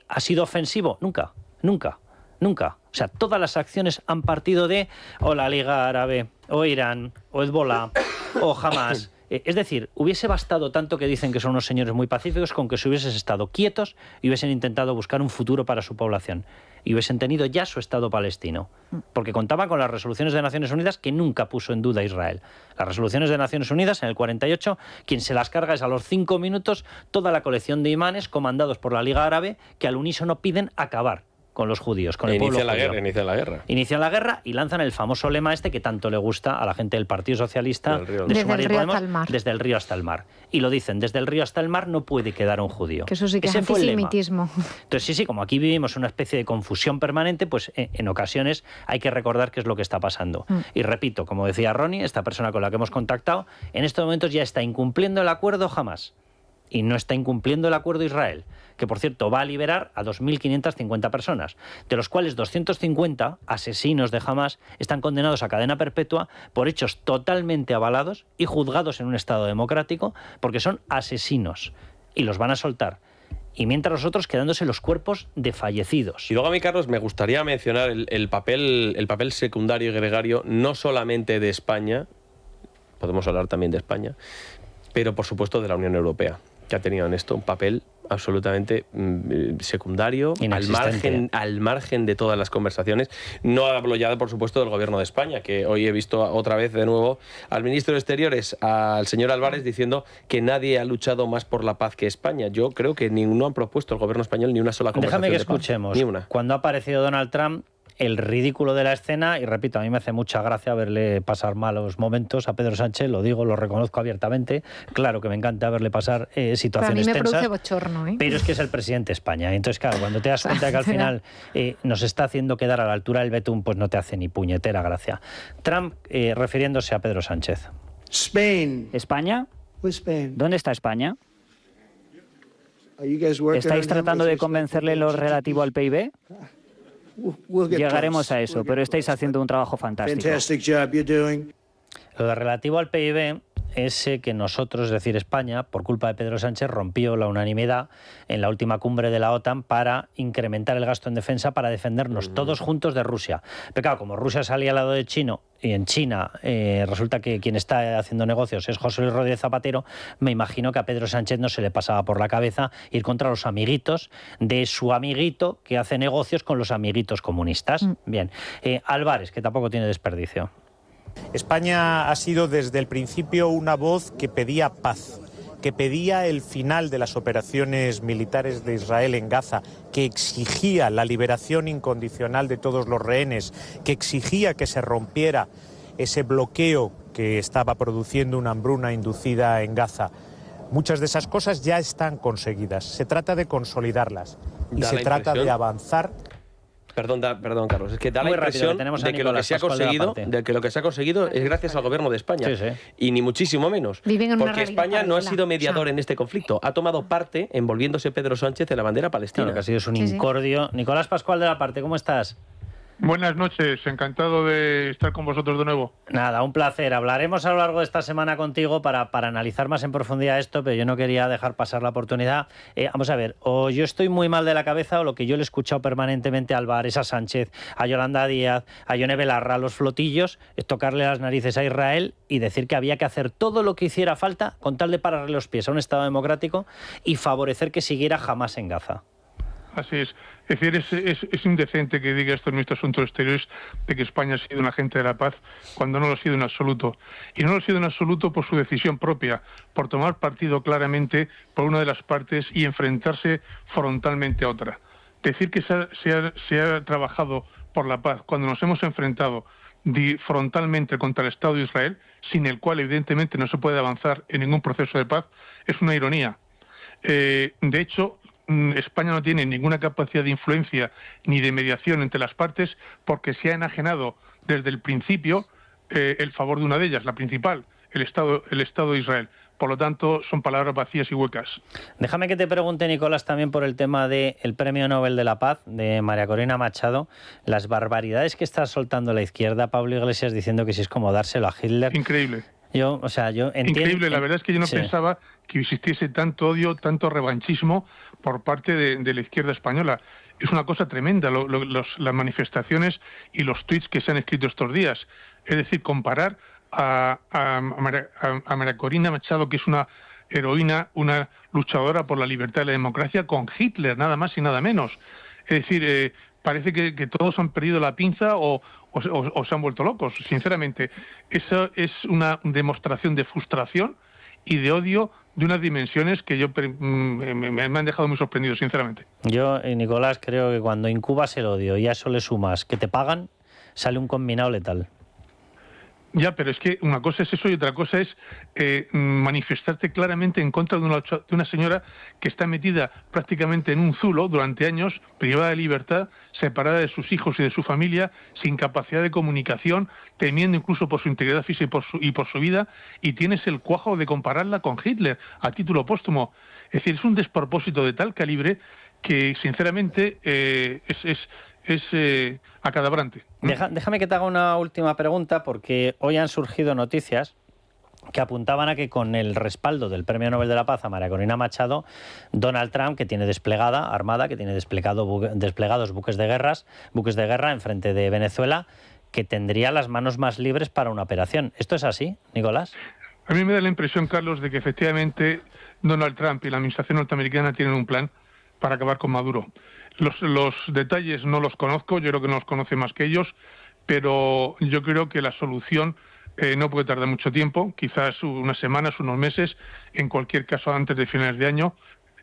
¿Ha sido ofensivo? Nunca. O sea, todas las acciones han partido de o la Liga Árabe, o Irán, o Hezbollah, o Hamas. Es decir, hubiese bastado tanto que dicen que son unos señores muy pacíficos con que se hubiesen estado quietos y hubiesen intentado buscar un futuro para su población. Y hubiesen tenido ya su Estado palestino. Porque contaban con las resoluciones de Naciones Unidas que nunca puso en duda Israel. Las resoluciones de Naciones Unidas en el 48, quien se las carga es a los 5 minutos toda la colección de imanes comandados por la Liga Árabe que al unísono piden acabar con los judíos, con el pueblo judío. Inician la guerra. Inician la guerra y lanzan el famoso lema este que tanto le gusta a la gente del Partido Socialista de Sumar y Podemos, desde el río hasta el mar. Y lo dicen, desde el río hasta el mar no puede quedar un judío. Que eso sí que es antisemitismo. Entonces sí, como aquí vivimos una especie de confusión permanente, pues en ocasiones hay que recordar qué es lo que está pasando. Y repito, como decía Ronnie, esta persona con la que hemos contactado, en estos momentos ya está incumpliendo el acuerdo Hamas. Y no está incumpliendo el acuerdo Israel, que por cierto va a liberar a 2.550 personas, de los cuales 250 asesinos de Hamas están condenados a cadena perpetua por hechos totalmente avalados y juzgados en un Estado democrático porque son asesinos y los van a soltar. y mientras los otros quedándose los cuerpos de fallecidos. Y luego a mí, Carlos, me gustaría mencionar el papel secundario y gregario, no solamente de España, podemos hablar también de España, pero por supuesto de la Unión Europea, que ha tenido en esto un papel absolutamente secundario, al margen de todas las conversaciones. No hablo ya, por supuesto, del Gobierno de España, que hoy he visto otra vez de nuevo al ministro de Exteriores, al señor Álvarez, diciendo que nadie ha luchado más por la paz que España. Yo creo que no han propuesto el Gobierno español ni una sola conversación. Déjame que escuchemos. Ni una. Cuando ha aparecido Donald Trump, el ridículo de la escena, y repito, a mí me hace mucha gracia verle pasar malos momentos a Pedro Sánchez, lo digo, lo reconozco abiertamente, claro que me encanta verle pasar situaciones tensas. Pero a mí me produce bochorno, ¿eh? Pero es que es el presidente de España, entonces claro, cuando te das cuenta de que al final nos está haciendo quedar a la altura del betún, pues no te hace ni puñetera gracia. Trump refiriéndose a Pedro Sánchez. ¿España? ¿Dónde está España? ¿Estáis tratando de convencerle en lo relativo al PIB? Llegaremos a eso, pero estáis haciendo un trabajo fantástico. Lo de relativo al PIB es que nosotros, es decir, España, por culpa de Pedro Sánchez, rompió la unanimidad en la última cumbre de la OTAN para incrementar el gasto en defensa para defendernos todos juntos de Rusia. Pero claro, como Rusia salía al lado de China y en China resulta que quien está haciendo negocios es José Luis Rodríguez Zapatero, me imagino que a Pedro Sánchez no se le pasaba por la cabeza ir contra los amiguitos de su amiguito que hace negocios con los amiguitos comunistas. Bien, Álvarez, que tampoco tiene desperdicio. España ha sido desde el principio una voz que pedía paz, que pedía el final de las operaciones militares de Israel en Gaza, que exigía la liberación incondicional de todos los rehenes, que exigía que se rompiera ese bloqueo que estaba produciendo una hambruna inducida en Gaza. Muchas de esas cosas ya están conseguidas. Se trata de consolidarlas y se trata de avanzar. Perdón, Carlos, es que da la impresión de que lo que se ha conseguido es gracias al Gobierno de España. Sí. Y ni muchísimo menos. Porque España no ha sido mediador en este conflicto. Ha tomado parte envolviéndose Pedro Sánchez en la bandera palestina. Claro, que ha sido un incordio. Nicolás Pascual de la Parte, ¿cómo estás? Buenas noches, encantado de estar con vosotros de nuevo. Nada, un placer. Hablaremos a lo largo de esta semana contigo para analizar más en profundidad esto, pero yo no quería dejar pasar la oportunidad. Vamos a ver, o yo estoy muy mal de la cabeza o lo que yo le he escuchado permanentemente a Álvarez, a Sánchez, a Yolanda Díaz, a Yone Belarra, a los flotillos, es tocarle las narices a Israel y decir que había que hacer todo lo que hiciera falta con tal de pararle los pies a un Estado democrático y favorecer que siguiera jamás en Gaza. Así es. Es decir, es indecente que diga esto en nuestro asuntos exteriores de que España ha sido un agente de la paz cuando no lo ha sido en absoluto. Y no lo ha sido en absoluto por su decisión propia, por tomar partido claramente por una de las partes y enfrentarse frontalmente a otra. Decir que se ha trabajado por la paz cuando nos hemos enfrentado frontalmente contra el Estado de Israel, sin el cual evidentemente no se puede avanzar en ningún proceso de paz, es una ironía. De hecho, España no tiene ninguna capacidad de influencia ni de mediación entre las partes porque se ha enajenado desde el principio el favor de una de ellas, la principal, el Estado de Israel. Por lo tanto, son palabras vacías y huecas. Déjame que te pregunte, Nicolás, también por el tema del Premio Nobel de la Paz de María Corina Machado, las barbaridades que está soltando la izquierda, Pablo Iglesias diciendo que si es como dárselo a Hitler. Increíble. Yo entiendo. Increíble, la verdad es que yo no pensaba que existiese tanto odio, tanto revanchismo por parte de la izquierda española. Es una cosa tremenda las manifestaciones y los tuits que se han escrito estos días. Es decir, comparar a María Corina Machado, que es una heroína, una luchadora por la libertad y la democracia, con Hitler, nada más y nada menos. Es decir, parece que todos han perdido la pinza o se han vuelto locos. Sinceramente, eso es una demostración de frustración y de odio de unas dimensiones que me han dejado muy sorprendido, sinceramente. Yo, Nicolás, creo que cuando incubas el odio y a eso le sumas que te pagan, sale un combinado letal. Ya, pero es que una cosa es eso y otra cosa es manifestarte claramente en contra de una señora que está metida prácticamente en un zulo durante años, privada de libertad, separada de sus hijos y de su familia, sin capacidad de comunicación, temiendo incluso por su integridad física y por su vida, y tienes el cuajo de compararla con Hitler a título póstumo. Es decir, es un despropósito de tal calibre que, sinceramente, es acadabrante. Déjame que te haga una última pregunta, porque hoy han surgido noticias que apuntaban a que con el respaldo del Premio Nobel de la Paz a María Corina Machado, Donald Trump, que tiene desplegada armada, que tiene desplegados buques de guerra enfrente de Venezuela, que tendría las manos más libres para una operación. ¿Esto es así, Nicolás? A mí me da la impresión, Carlos, de que efectivamente Donald Trump y la administración norteamericana tienen un plan para acabar con Maduro. Los detalles no los conozco, yo creo que no los conoce más que ellos, pero yo creo que la solución no puede tardar mucho tiempo, quizás unas semanas, unos meses, en cualquier caso antes de finales de año,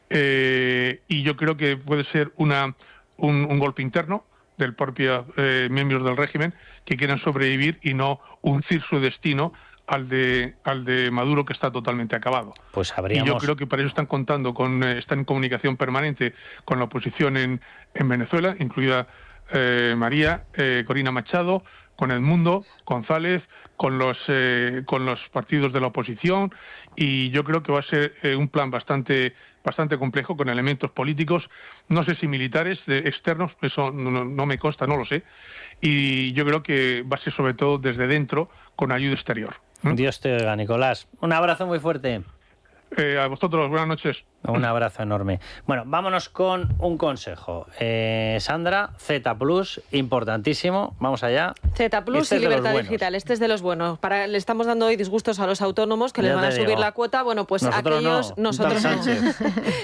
y yo creo que puede ser un golpe interno del propio miembros del régimen que quieran sobrevivir y no uncir su destino al de Maduro, que está totalmente acabado. Pues Y yo creo que para eso están contando están en comunicación permanente con la oposición en Venezuela, incluida María Corina Machado, con Edmundo González, con los partidos de la oposición, y yo creo que va a ser un plan bastante complejo, con elementos políticos, no sé si militares, externos, eso no me consta, no lo sé, y yo creo que va a ser sobre todo desde dentro, con ayuda exterior. Dios te oiga, Nicolás. Un abrazo muy fuerte. A vosotros, buenas noches. Un abrazo enorme. Bueno, vámonos con un consejo. Sandra, Z+, importantísimo. Vamos allá. Z+ y libertad digital. Este es de los buenos. Le estamos dando hoy disgustos a los autónomos que les van a subir la cuota. Bueno, pues nosotros nosotros no.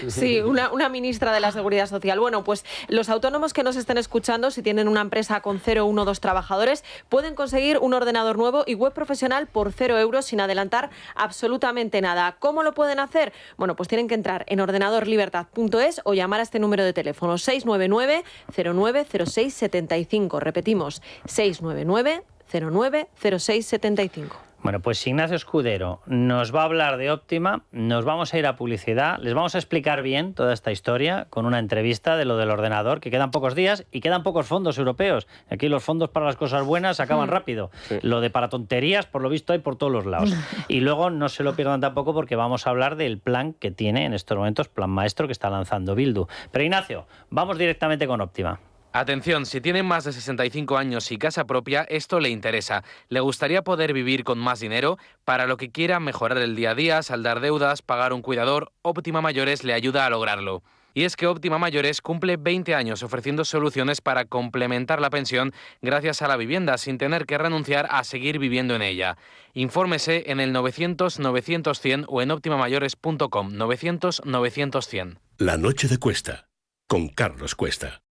Sí, una ministra de la Seguridad Social. Bueno, pues los autónomos que nos estén escuchando, si tienen una empresa con 0, 1 o 2 trabajadores, pueden conseguir un ordenador nuevo y web profesional por 0 euros sin adelantar absolutamente nada. ¿Cómo lo pueden hacer? Bueno, pues tienen que entrar en ordenadorlibertad.es o llamar a este número de teléfono 699 090675. Repetimos, 699 090675. Bueno, pues Ignacio Escudero nos va a hablar de Optima, nos vamos a ir a publicidad, les vamos a explicar bien toda esta historia con una entrevista de lo del ordenador, que quedan pocos días y quedan pocos fondos europeos. Aquí los fondos para las cosas buenas se acaban rápido. Sí. Lo de para tonterías, por lo visto, hay por todos los lados. Y luego no se lo pierdan tampoco, porque vamos a hablar del plan que tiene en estos momentos, plan maestro que está lanzando Bildu. Pero Ignacio, vamos directamente con Optima. Atención, si tiene más de 65 años y casa propia, esto le interesa. ¿Le gustaría poder vivir con más dinero? Para lo que quiera mejorar el día a día, saldar deudas, pagar un cuidador, Optima Mayores le ayuda a lograrlo. Y es que Optima Mayores cumple 20 años ofreciendo soluciones para complementar la pensión gracias a la vivienda, sin tener que renunciar a seguir viviendo en ella. Infórmese en el 900-900-100 o en optimamayores.com. 900-900-100. La noche de Cuesta, con Carlos Cuesta.